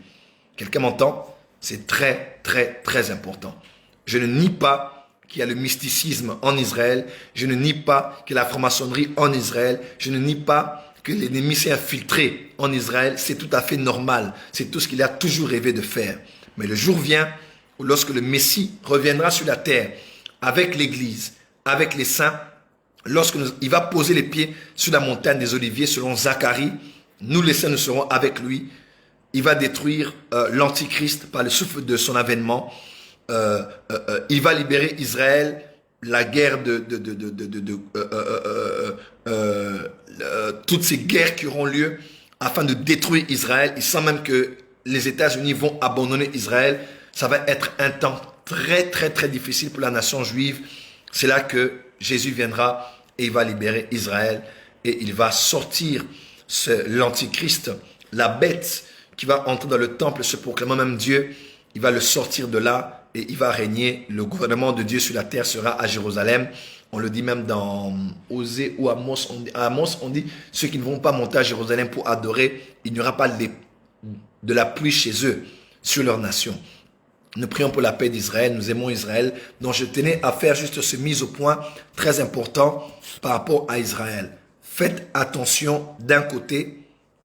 Quelqu'un m'entend? C'est très, très, très important. Je ne nie pas qu'il y a le mysticisme en Israël. Je ne nie pas qu'il y a la franc-maçonnerie en Israël. Je ne nie pas que l'ennemi s'est infiltré en Israël. C'est tout à fait normal. C'est tout ce qu'il a toujours rêvé de faire. Mais le jour vient où lorsque le Messie reviendra sur la terre avec l'Église, avec les saints, il va poser les pieds sur la montagne des Oliviers selon Zacharie, nous les saints nous serons avec lui. Il va détruire l'Antichrist par le souffle de son avènement. Il va libérer Israël, la guerre toutes ces guerres qui auront lieu afin de détruire Israël. Il sent même que les États-Unis vont abandonner Israël. Ça va être un temps très, très, très difficile pour la nation juive. C'est là que Jésus viendra et il va libérer Israël. Et il va sortir l'Antichrist, la bête qui va entrer dans le temple, se proclamant même Dieu. Il va le sortir de là et il va régner. Le gouvernement de Dieu sur la terre sera à Jérusalem. On le dit même dans Osée ou Amos. À Amos, on dit, ceux qui ne vont pas monter à Jérusalem pour adorer, il n'y aura pas de la pluie chez eux, sur leur nation. Nous prions pour la paix d'Israël, nous aimons Israël. Donc je tenais à faire juste ce mise au point très important par rapport à Israël. Faites attention d'un côté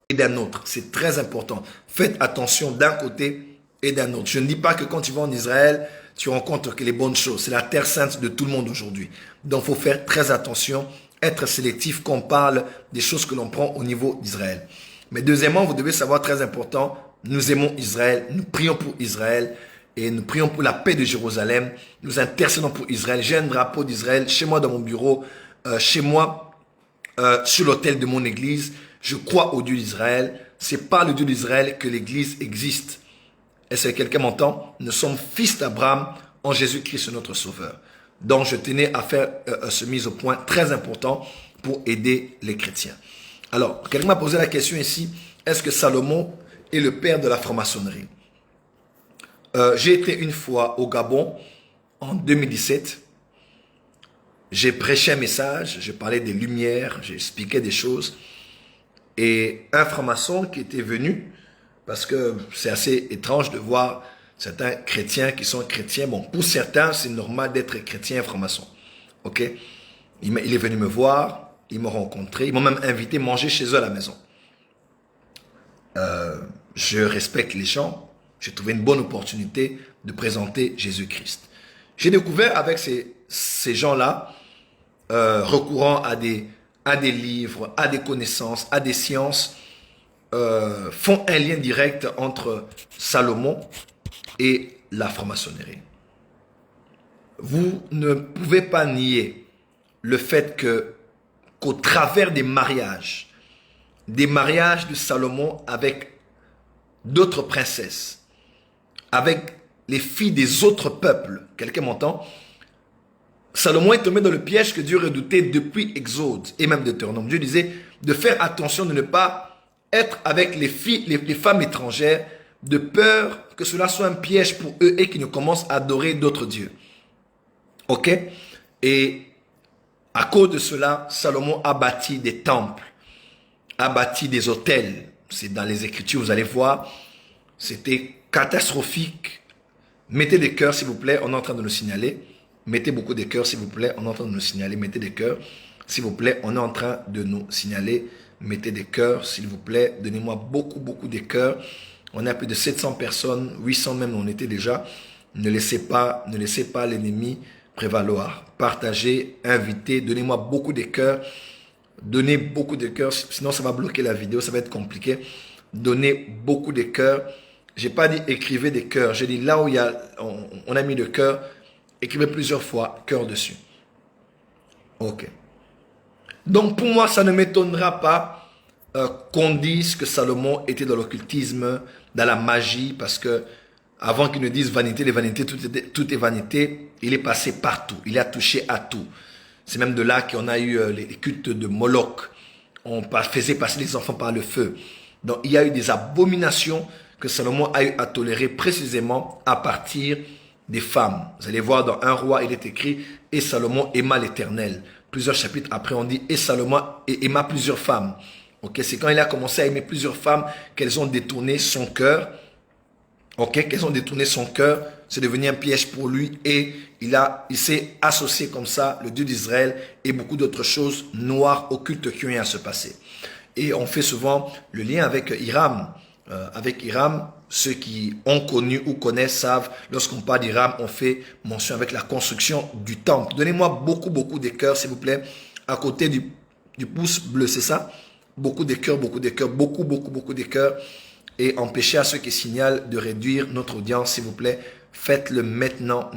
et d'un autre. C'est très important. Faites attention d'un côté et d'un autre. Je ne dis pas que quand tu vas en Israël, tu rencontres que les bonnes choses. C'est la terre sainte de tout le monde aujourd'hui. Donc il faut faire très attention, être sélectif quand on parle des choses que l'on prend au niveau d'Israël. Mais deuxièmement, vous devez savoir très important, nous aimons Israël, nous prions pour Israël et nous prions pour la paix de Jérusalem. Nous intercédons pour Israël. J'ai un drapeau d'Israël chez moi dans mon bureau, chez moi sur l'autel de mon église. Je crois au Dieu d'Israël. C'est par le Dieu d'Israël que l'église existe. Est-ce que quelqu'un m'entend? Nous sommes fils d'Abraham en Jésus-Christ notre Sauveur. Donc je tenais à faire ce mise au point très important pour aider les chrétiens. Alors, quelqu'un m'a posé la question ici, est-ce que Salomon est le père de la franc-maçonnerie? J'ai été une fois au Gabon en 2017. J'ai prêché un message, je parlais des lumières, j'expliquais des choses. Et un franc-maçon qui était venu, parce que c'est assez étrange de voir certains chrétiens qui sont chrétiens. Bon, pour certains, c'est normal d'être chrétien franc-maçon. Ok? Il est venu me voir, ils m'ont rencontré, ils m'ont même invité à manger chez eux à la maison. Je respecte les gens. J'ai trouvé une bonne opportunité de présenter Jésus-Christ. J'ai découvert avec ces gens-là, recourant à des livres, à des connaissances, à des sciences, font un lien direct entre Salomon et la franc-maçonnerie. Vous ne pouvez pas nier le fait qu'au travers des mariages de Salomon avec d'autres princesses, avec les filles des autres peuples, quelqu'un m'entend? Salomon est tombé dans le piège que Dieu redoutait depuis Exode et même Deutéronome. Dieu disait de faire attention de ne pas être avec les filles, les femmes étrangères, de peur que cela soit un piège pour eux et qu'ils ne commencent à adorer d'autres dieux. Ok? Et à cause de cela, Salomon a bâti des temples, a bâti des hôtels. C'est dans les Écritures, vous allez voir, c'était catastrophique. Mettez des cœurs, s'il vous plaît, on est en train de nous signaler. Mettez beaucoup de cœurs, s'il vous plaît, on est en train de nous signaler. Mettez des cœurs, s'il vous plaît, on est en train de nous signaler. Mettez des cœurs, s'il vous plaît. Donnez-moi beaucoup, beaucoup de cœurs. On a plus de 700 personnes, 800 même, on était déjà. Ne laissez pas l'ennemi prévaloir. Partagez, invitez, donnez-moi beaucoup de cœurs. Donnez beaucoup de cœurs, sinon ça va bloquer la vidéo, ça va être compliqué. Donnez beaucoup de cœurs. J'ai pas dit écrivez des cœurs. J'ai dit là où on a mis le cœur, écrivez plusieurs fois cœur dessus. Ok. Donc pour moi, ça ne m'étonnera pas qu'on dise que Salomon était dans l'occultisme, dans la magie, parce que avant qu'il ne dise vanité, les vanités, tout est vanité, il est passé partout. Il a touché à tout. C'est même de là qu'on a eu les cultes de Moloch. On faisait passer les enfants par le feu. Donc il y a eu des abominations que Salomon a eu à tolérer précisément à partir des femmes. Vous allez voir dans un roi, il est écrit « Et Salomon aima l'Éternel ». Plusieurs chapitres après, on dit « Et Salomon aima plusieurs femmes ». Ok, c'est quand il a commencé à aimer plusieurs femmes qu'elles ont détourné son cœur. Ok, qu'elles ont détourné son cœur, c'est devenu un piège pour lui et il s'est associé comme ça, le Dieu d'Israël et beaucoup d'autres choses noires, occultes qui ont eu à se passer. Et on fait souvent le lien avec Hiram. Avec Hiram, ceux qui ont connu ou connaissent savent, lorsqu'on parle d'Hiram, on fait mention avec la construction du temple. Donnez-moi beaucoup de cœurs, s'il vous plaît, à côté du pouce bleu, c'est ça? Beaucoup de cœurs, beaucoup de cœurs. Et empêchez à ceux qui signalent de réduire notre audience, s'il vous plaît. Faites-le maintenant.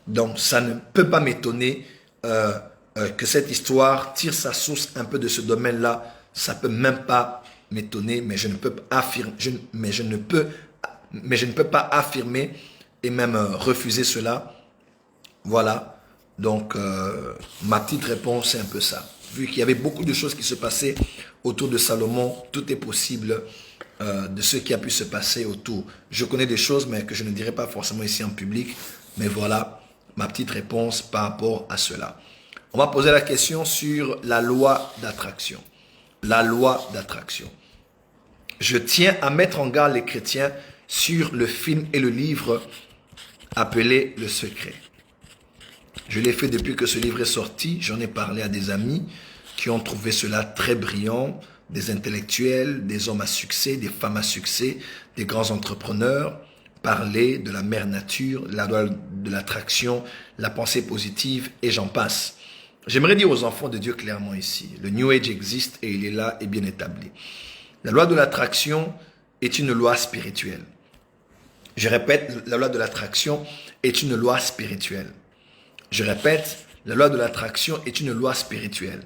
Donc, ça ne peut pas m'étonner que cette histoire tire sa source un peu de ce domaine-là. Ça peut même pas m'étonner, mais je ne peux pas affirmer et même refuser cela. Voilà. Donc, ma petite réponse, c'est un peu ça. Vu qu'il y avait beaucoup de choses qui se passaient autour de Salomon, tout est possible de ce qui a pu se passer autour. Je connais des choses, mais que je ne dirai pas forcément ici en public. Mais voilà ma petite réponse par rapport à cela. On va poser la question sur la loi d'attraction. La loi d'attraction. Je tiens à mettre en garde les chrétiens sur le film et le livre appelé Le Secret. Je l'ai fait depuis que ce livre est sorti. J'en ai parlé à des amis qui ont trouvé cela très brillant, des intellectuels, des hommes à succès, des femmes à succès, des grands entrepreneurs, parler de la mère nature, la loi de l'attraction, la pensée positive et j'en passe. J'aimerais dire aux enfants de Dieu clairement ici, le New Age existe et il est là et bien établi. La loi de l'attraction est une loi spirituelle. Je répète, la loi de l'attraction est une loi spirituelle. Je répète, la loi de l'attraction est une loi spirituelle.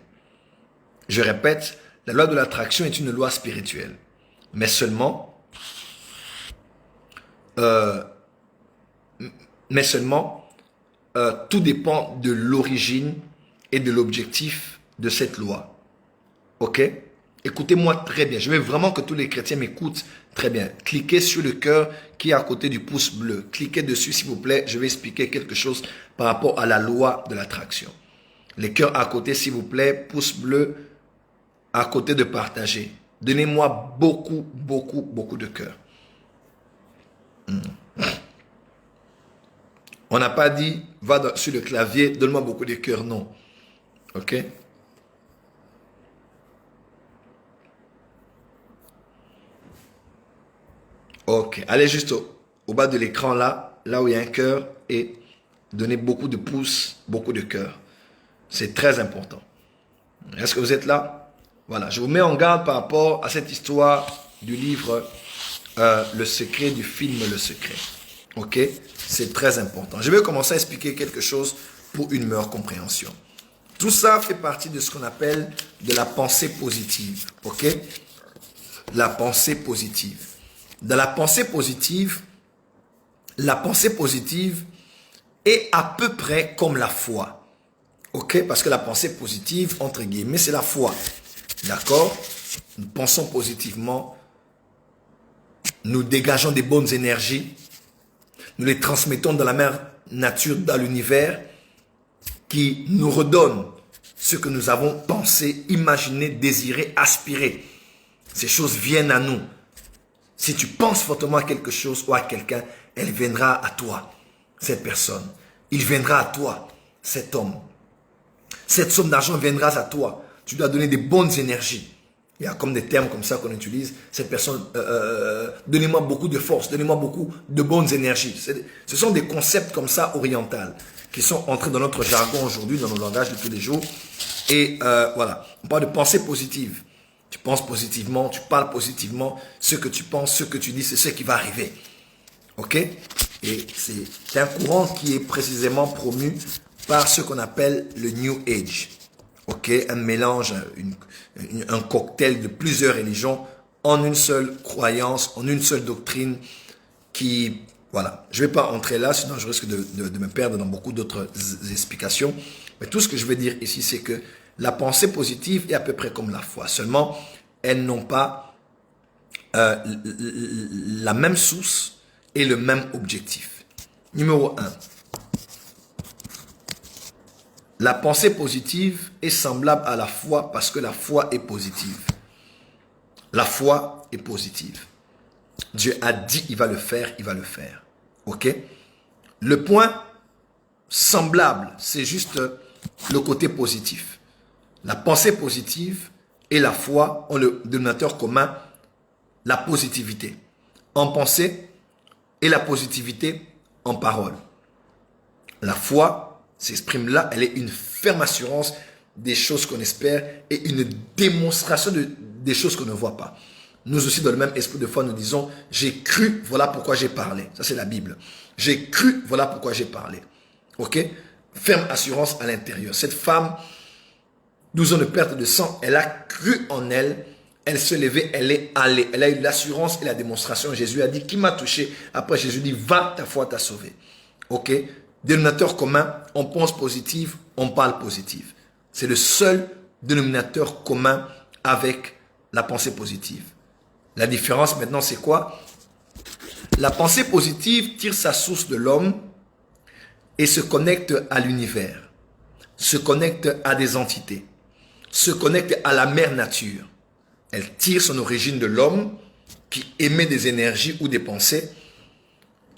Je répète, la loi de l'attraction est une loi spirituelle. Mais seulement, tout dépend de l'origine et de l'objectif de cette loi. Ok? Écoutez-moi très bien. Je veux vraiment que tous les chrétiens m'écoutent très bien. Cliquez sur le cœur qui est à côté du pouce bleu. Cliquez dessus, s'il vous plaît. Je vais expliquer quelque chose par rapport à la loi de l'attraction. Les cœurs à côté, s'il vous plaît. Pouce bleu à côté de partager. Donnez-moi beaucoup de cœurs. On n'a pas dit, sur le clavier, donne-moi beaucoup de cœurs. Non. Ok? Ok, allez juste au bas de l'écran là où il y a un cœur et donnez beaucoup de pouces, beaucoup de cœurs. C'est très important. Est-ce que vous êtes là? Voilà, je vous mets en garde par rapport à cette histoire du livre Le Secret, du film Le Secret. Ok, c'est très important. Je vais commencer à expliquer quelque chose pour une meilleure compréhension. Tout ça fait partie de ce qu'on appelle de la pensée positive. Ok, la pensée positive. Dans la pensée positive est à peu près comme la foi. Ok? Parce que la pensée positive, entre guillemets, c'est la foi. D'accord? Nous pensons positivement. Nous dégageons des bonnes énergies. Nous les transmettons dans la mère nature, dans l'univers, qui nous redonne ce que nous avons pensé, imaginé, désiré, aspiré. Ces choses viennent à nous. Si tu penses fortement à quelque chose ou à quelqu'un, elle viendra à toi, cette personne. Il viendra à toi, cet homme. Cette somme d'argent viendra à toi. Tu dois donner des bonnes énergies. Il y a comme des termes comme ça qu'on utilise. Cette personne, donnez-moi beaucoup de force, donnez-moi beaucoup de bonnes énergies. Ce sont des concepts comme ça orientaux qui sont entrés dans notre jargon aujourd'hui, dans nos langages de tous les jours. Et voilà, on parle de pensée positive. Tu penses positivement, tu parles positivement, ce que tu penses, ce que tu dis, c'est ce qui va arriver. Ok? Et c'est un courant qui est précisément promu par ce qu'on appelle le New Age. Ok? Un mélange, un cocktail de plusieurs religions en une seule croyance, en une seule doctrine qui... Voilà. Je ne vais pas entrer là, sinon je risque de me perdre dans beaucoup d'autres explications. Mais tout ce que je veux dire ici, c'est que la pensée positive est à peu près comme la foi. Seulement, elles n'ont pas la même source et le même objectif. Numéro 1. La pensée positive est semblable à la foi parce que la foi est positive. La foi est positive. Dieu a dit, il va le faire, il va le faire. Ok? Le point semblable, c'est juste le côté positif. La pensée positive et la foi ont le dénominateur commun, la positivité. En pensée et la positivité en parole. La foi s'exprime là, elle est une ferme assurance des choses qu'on espère et une démonstration des choses qu'on ne voit pas. Nous aussi, dans le même esprit de foi, nous disons, j'ai cru, voilà pourquoi j'ai parlé. Ça, c'est la Bible. J'ai cru, voilà pourquoi j'ai parlé. Ok? Ferme assurance à l'intérieur. Cette femme, 12 ans de perte de sang, elle a cru en elle, elle se levait, elle est allée. Elle a eu l'assurance et la démonstration. Jésus a dit, qui m'a touché? Après, Jésus dit, va, ta foi t'a sauvé. Ok? Dénominateur commun, on pense positif, on parle positif. C'est le seul dénominateur commun avec la pensée positive. La différence maintenant, c'est quoi? La pensée positive tire sa source de l'homme et se connecte à l'univers, se connecte à des entités, se connecte à la mère nature. Elle tire son origine de l'homme qui émet des énergies ou des pensées.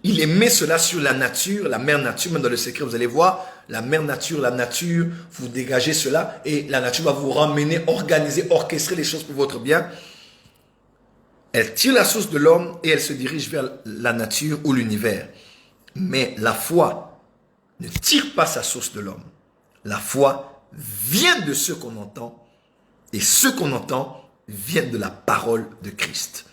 Il émet cela sur la nature, la mère nature, même dans le secret, vous allez voir, la mère nature, vous dégagez cela et la nature va vous ramener, organiser, orchestrer les choses pour votre bien. Elle tire la source de l'homme et elle se dirige vers la nature ou l'univers. Mais la foi ne tire pas sa source de l'homme. La foi vient de ce qu'on entend et ce qu'on entend vient de la parole de Christ.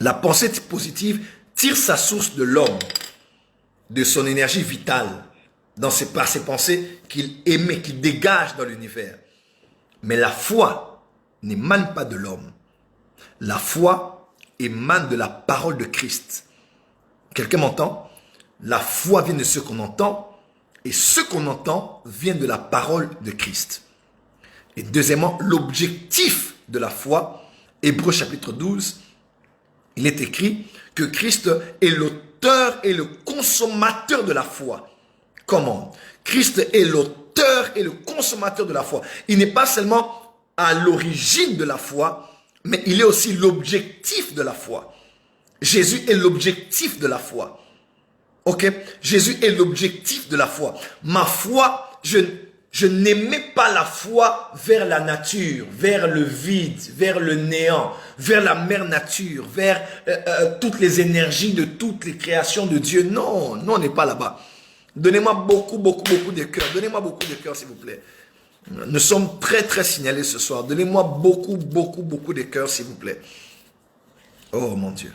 La pensée positive tire sa source de l'homme, de son énergie vitale, par ses pensées qu'il émet, qu'il dégage dans l'univers. Mais la foi n'émane pas de l'homme. La foi émane de la parole de Christ. Quelqu'un m'entend? La foi vient de ce qu'on entend et ce qu'on entend vient de la parole de Christ. Et deuxièmement, l'objectif de la foi, Hébreux chapitre 12, il est écrit que Christ est l'auteur et le consommateur de la foi. Comment? Christ est l'auteur et le consommateur de la foi. Il n'est pas seulement à l'origine de la foi, mais il est aussi l'objectif de la foi. Jésus est l'objectif de la foi. Ok? Jésus est l'objectif de la foi. Ma foi, je n'aimais pas la foi vers la nature, vers le vide, vers le néant, vers la mère nature, vers toutes les énergies de toutes les créations de Dieu. Non, non, on n'est pas là-bas. Donnez-moi beaucoup de cœur. Donnez-moi beaucoup de cœur, s'il vous plaît. Nous sommes très signalés ce soir. Donnez-moi beaucoup de cœur, s'il vous plaît. Oh mon Dieu.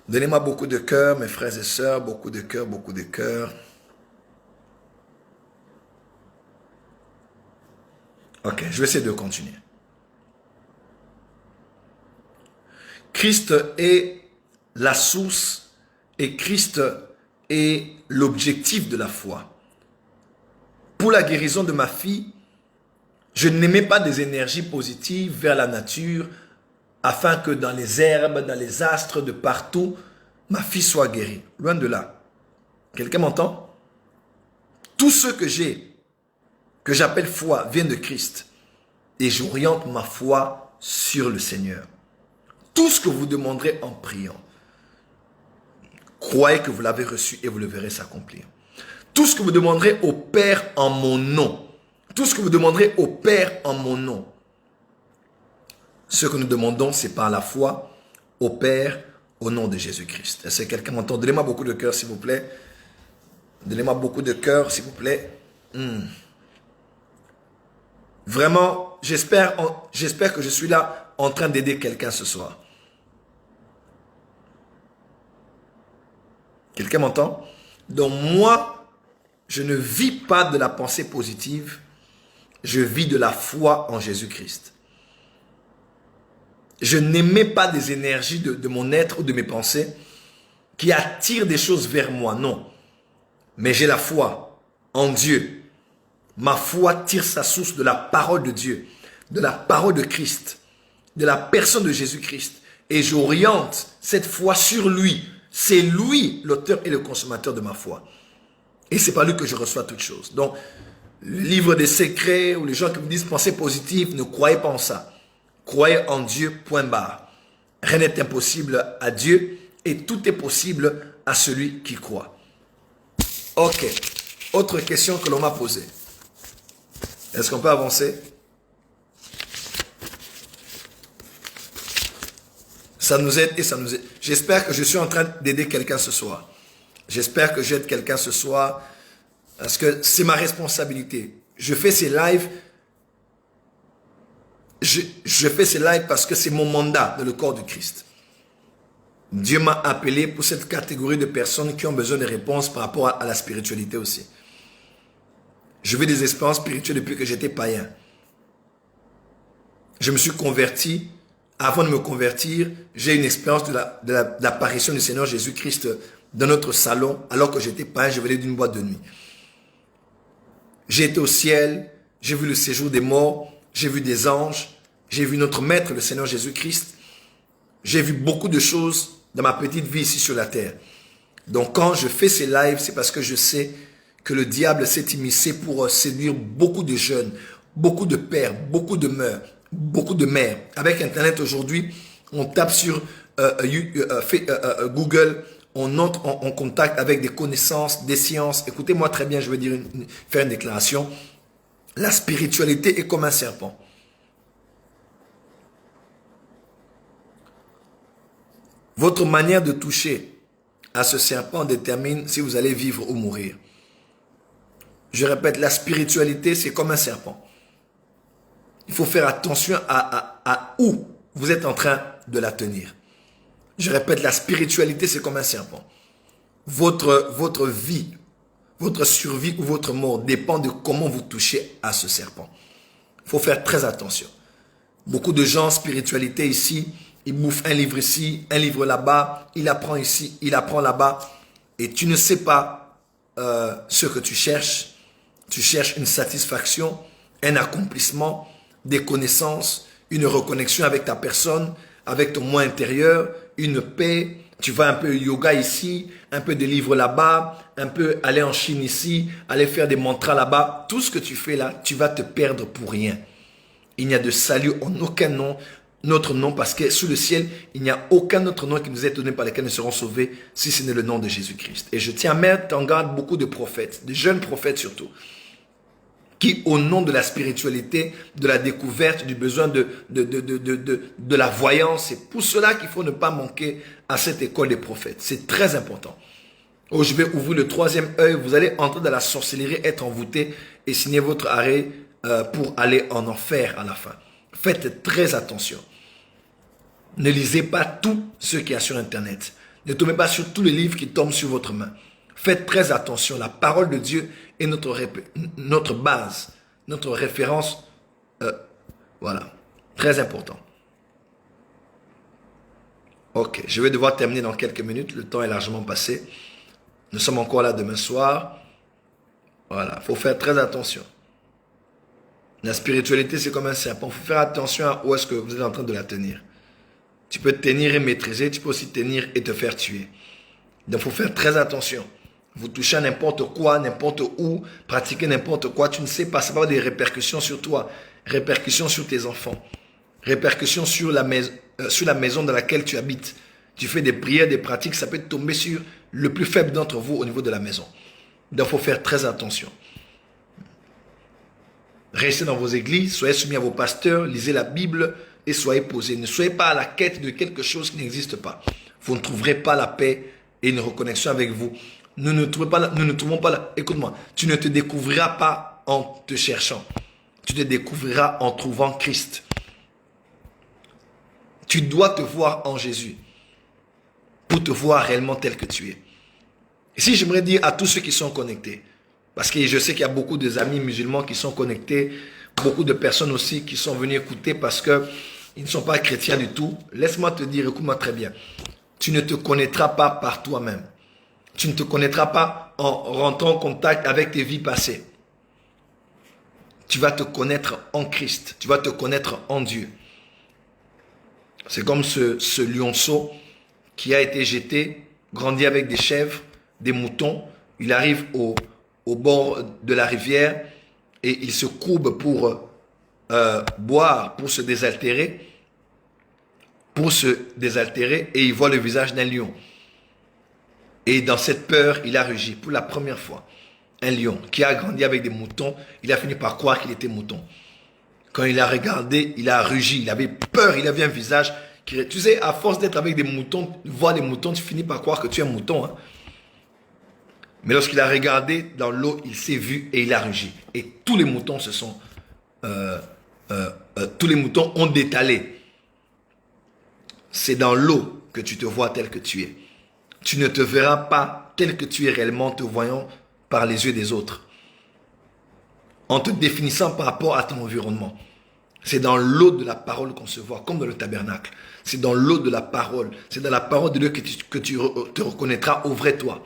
Donnez-moi beaucoup de cœur, mes frères et sœurs, beaucoup de cœur, beaucoup de cœur. Ok, je vais essayer de continuer. Christ est la source et Christ est l'objectif de la foi. Pour la guérison de ma fille, je n'aimais pas des énergies positives vers la nature afin que dans les herbes, dans les astres, de partout, ma fille soit guérie. Loin de là. Quelqu'un m'entend? Tout ce que j'ai, que j'appelle foi, vient de Christ. Et j'oriente ma foi sur le Seigneur. Tout ce que vous demanderez en priant, croyez que vous l'avez reçu et vous le verrez s'accomplir. Tout ce que vous demanderez au Père en mon nom, tout ce que vous demanderez au Père en mon nom, ce que nous demandons, c'est par la foi au Père au nom de Jésus-Christ. Est-ce que quelqu'un m'entend? Donnez-moi beaucoup de cœur, s'il vous plaît. Donnez-moi beaucoup de cœur, s'il vous plaît. Vraiment, j'espère que je suis là en train d'aider quelqu'un ce soir. Quelqu'un m'entend? Donc moi, je ne vis pas de la pensée positive, je vis de la foi en Jésus-Christ. Je n'émets pas des énergies de mon être ou de mes pensées qui attirent des choses vers moi, non. Mais j'ai la foi en Dieu Ma foi tire sa source de la parole de Dieu, de la parole de Christ, de la personne de Jésus-Christ. Et j'oriente cette foi sur lui. C'est lui l'auteur et le consommateur de ma foi. Et c'est par lui que je reçois toutes choses. Donc, le livre des secrets ou les gens qui vous disent pensez positif, ne croyez pas en ça. Croyez en Dieu, point barre. Rien n'est impossible à Dieu et tout est possible à celui qui croit. Ok. Autre question que l'on m'a posée. Est-ce qu'on peut avancer? Ça nous aide et ça nous aide. J'espère que je suis en train d'aider quelqu'un ce soir. J'espère que j'aide quelqu'un ce soir parce que c'est ma responsabilité. Je fais ces lives. Je fais ces lives parce que c'est mon mandat dans le corps du Christ. Dieu m'a appelé pour cette catégorie de personnes qui ont besoin de réponses par rapport à la spiritualité aussi. Je veux des expériences spirituelles depuis que j'étais païen. Je me suis converti. Avant de me convertir, j'ai une expérience de l'apparition du Seigneur Jésus-Christ dans notre salon, alors que j'étais païen, je venais d'une boîte de nuit. J'ai été au ciel, j'ai vu le séjour des morts, j'ai vu des anges, j'ai vu notre Maître, le Seigneur Jésus-Christ. J'ai vu beaucoup de choses dans ma petite vie ici sur la terre. Donc quand je fais ces lives, c'est parce que je sais que le diable s'est immiscé pour séduire beaucoup de jeunes, beaucoup de pères, beaucoup de mères, beaucoup de mères. Avec Internet aujourd'hui, on tape sur Google, on entre en contact avec des connaissances, des sciences. Écoutez-moi très bien, je veux dire faire une déclaration. La spiritualité est comme un serpent. Votre manière de toucher à ce serpent détermine si vous allez vivre ou mourir. Je répète, la spiritualité, c'est comme un serpent. Il faut faire attention à où vous êtes en train de la tenir. Je répète, la spiritualité, c'est comme un serpent. Votre vie, votre survie ou votre mort dépend de comment vous touchez à ce serpent. Il faut faire très attention. Beaucoup de gens en spiritualité ici, ils bouffent un livre ici, un livre là-bas, il apprend ici, il apprend là-bas. Et tu ne sais pas ce que tu cherches. Tu cherches une satisfaction, un accomplissement, des connaissances, une reconnexion avec ta personne, avec ton moi intérieur, une paix. Tu vas un peu yoga ici, un peu des livres là-bas, un peu aller en Chine ici, aller faire des mantras là-bas. Tout ce que tu fais là, tu vas te perdre pour rien. Il n'y a de salut en aucun nom, notre nom, parce que sous le ciel, il n'y a aucun autre nom qui nous est donné par lequel nous serons sauvés, si ce n'est le nom de Jésus-Christ. Et je tiens à mettre en garde beaucoup de prophètes, de jeunes prophètes surtout, qui au nom de la spiritualité, de la découverte, du besoin de la voyance, c'est pour cela qu'il faut ne pas manquer à cette école des prophètes. C'est très important. Oh, je vais ouvrir le troisième œil, vous allez entrer dans la sorcellerie, être envoûté et signer votre arrêt pour aller en enfer à la fin. Faites très attention. Ne lisez pas tout ce qu'il y a sur Internet. Ne tombez pas sur tous les livres qui tombent sur votre main. Faites très attention. La parole de Dieu est notre base, notre référence. Voilà. Très important. Ok, je vais devoir terminer dans quelques minutes. Le temps est largement passé. Nous sommes encore là demain soir. Voilà, il faut faire très attention. La spiritualité, c'est comme un serpent. Il faut faire attention à où est-ce que vous êtes en train de la tenir. Tu peux tenir et maîtriser, tu peux aussi tenir et te faire tuer. Donc, il faut faire très attention. Vous touchez à n'importe quoi, n'importe où, pratiquez n'importe quoi, tu ne sais pas, ça va avoir des répercussions sur toi, répercussions sur tes enfants, répercussions sur la maison dans laquelle tu habites. Tu fais des prières, des pratiques, ça peut tomber sur le plus faible d'entre vous au niveau de la maison. Donc, il faut faire très attention. Restez dans vos églises, soyez soumis à vos pasteurs, lisez la Bible et soyez posés. Ne soyez pas à la quête de quelque chose qui n'existe pas. Vous ne trouverez pas la paix et une reconnexion avec vous. Nous ne trouvons pas la... Écoute-moi, tu ne te découvriras pas en te cherchant. Tu te découvriras en trouvant Christ. Tu dois te voir en Jésus pour te voir réellement tel que tu es. Ici, j'aimerais dire à tous ceux qui sont connectés, parce que je sais qu'il y a beaucoup d'amis musulmans qui sont connectés, beaucoup de personnes aussi qui sont venues écouter parce qu'ils ne sont pas chrétiens du tout. Laisse-moi te dire, écoute-moi très bien, tu ne te connaîtras pas par toi-même. Tu ne te connaîtras pas en rentrant en contact avec tes vies passées. Tu vas te connaître en Christ. Tu vas te connaître en Dieu. C'est comme ce lionceau qui a été jeté, grandi avec des chèvres, des moutons. Il arrive au bord de la rivière et il se courbe pour boire, pour se désaltérer. Et il voit le visage d'un lion. Et dans cette peur, il a rugi pour la première fois. Un lion qui a grandi avec des moutons, il a fini par croire qu'il était mouton. Quand il a regardé, il a rugi, il avait peur, il avait un visage qui... Tu sais, à force d'être avec des moutons, voir des moutons, tu finis par croire que tu es un mouton. Hein? Mais lorsqu'il a regardé dans l'eau, il s'est vu et il a rugi. Et tous les moutons tous les moutons ont détalé. C'est dans l'eau que tu te vois tel que tu es. Tu ne te verras pas tel que tu es réellement, te voyant par les yeux des autres. En te définissant par rapport à ton environnement. C'est dans l'eau de la parole qu'on se voit, comme dans le tabernacle. C'est dans l'eau de la parole. C'est dans la parole de Dieu que tu te reconnaîtras au vrai toi.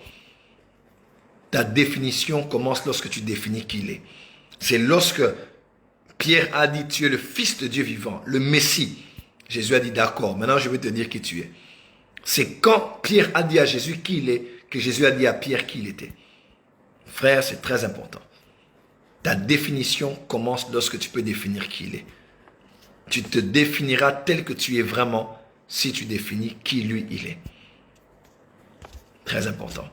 Ta définition commence lorsque tu définis qui il est. C'est lorsque Pierre a dit, tu es le Fils de Dieu vivant, le Messie. Jésus a dit, d'accord, maintenant je vais te dire qui tu es. C'est quand Pierre a dit à Jésus qui il est, que Jésus a dit à Pierre qui il était. Frère, c'est très important. Ta définition commence lorsque tu peux définir qui il est. Tu te définiras tel que tu es vraiment si tu définis qui lui il est. Très important.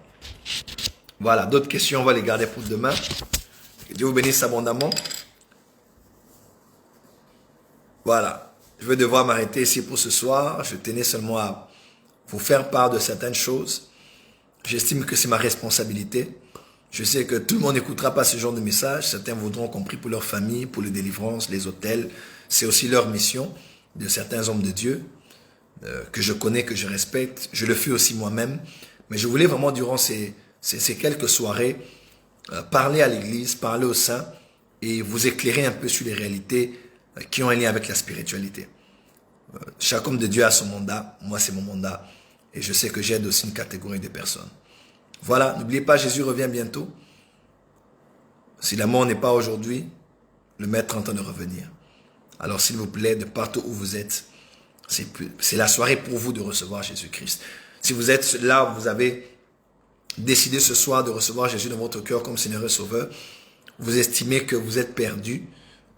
Voilà, d'autres questions, on va les garder pour demain. Que Dieu vous bénisse abondamment. Voilà, je vais devoir m'arrêter ici pour ce soir. Je tenais seulement à vous faire part de certaines choses. J'estime que c'est ma responsabilité. Je sais que tout le monde n'écoutera pas ce genre de message. Certains voudront compris pour leur famille, pour les délivrances, les hôtels. C'est aussi leur mission de certains hommes de Dieu que je connais, que je respecte. Je le fais aussi moi-même. Mais je voulais vraiment, durant ces quelques soirées, parler à l'église, parler aux saints et vous éclairer un peu sur les réalités qui ont un lien avec la spiritualité. Chaque homme de Dieu a son mandat. Moi, c'est mon mandat. Et je sais que j'aide aussi une catégorie de personnes. Voilà, n'oubliez pas, Jésus revient bientôt. Si la mort n'est pas aujourd'hui, le Maître est en train de revenir. Alors, s'il vous plaît, de partout où vous êtes, c'est la soirée pour vous de recevoir Jésus-Christ. Si vous êtes là, vous avez décidé ce soir de recevoir Jésus dans votre cœur comme Seigneur et Sauveur, vous estimez que vous êtes perdu,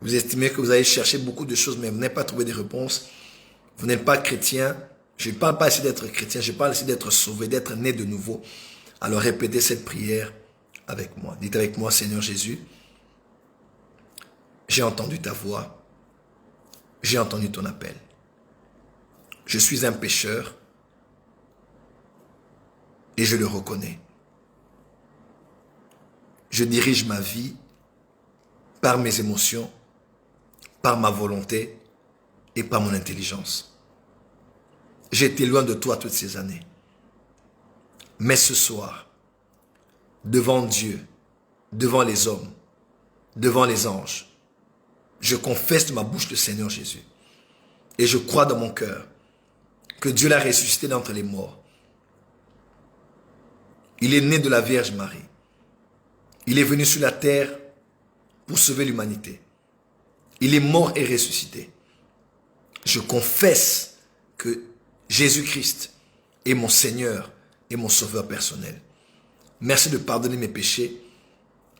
vous estimez que vous avez cherché beaucoup de choses, mais vous n'avez pas trouvé de réponse, vous n'êtes pas chrétien, je ne parle pas ici d'être chrétien, je parle ici d'être sauvé, d'être né de nouveau. Alors répétez cette prière avec moi. Dites avec moi, Seigneur Jésus, j'ai entendu ta voix, j'ai entendu ton appel. Je suis un pécheur et je le reconnais. Je dirige ma vie par mes émotions, par ma volonté et par mon intelligence. J'ai été loin de toi toutes ces années. Mais ce soir, devant Dieu, devant les hommes, devant les anges, je confesse de ma bouche le Seigneur Jésus. Et je crois dans mon cœur que Dieu l'a ressuscité d'entre les morts. Il est né de la Vierge Marie. Il est venu sur la terre pour sauver l'humanité. Il est mort et ressuscité. Je confesse que Jésus-Christ est mon Seigneur et mon Sauveur personnel. Merci de pardonner mes péchés,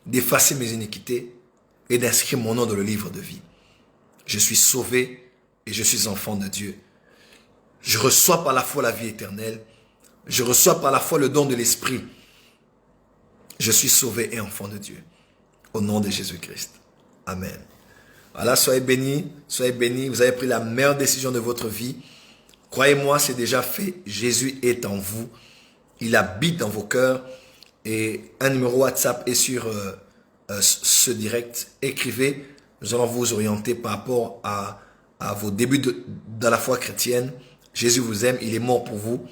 d'effacer mes iniquités et d'inscrire mon nom dans le livre de vie. Je suis sauvé et je suis enfant de Dieu. Je reçois par la foi la vie éternelle. Je reçois par la foi le don de l'Esprit. Je suis sauvé et enfant de Dieu. Au nom de Jésus-Christ. Amen. Voilà, soyez bénis, soyez bénis. Vous avez pris la meilleure décision de votre vie. Croyez-moi, c'est déjà fait. Jésus est en vous. Il habite dans vos cœurs. Et un numéro WhatsApp est sur ce direct. Écrivez. Nous allons vous orienter par rapport à vos débuts dans la foi chrétienne. Jésus vous aime. Il est mort pour vous.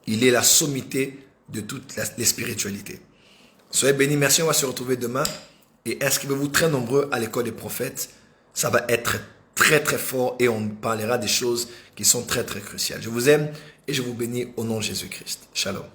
Il est la sommité de toutes les spiritualités. Soyez bénis. Merci. On va se retrouver demain. Et inscrivez-vous très nombreux à l'école des prophètes. Ça va être très très fort et on parlera des choses qui sont très très cruciales. Je vous aime et je vous bénis au nom de Jésus-Christ. Shalom.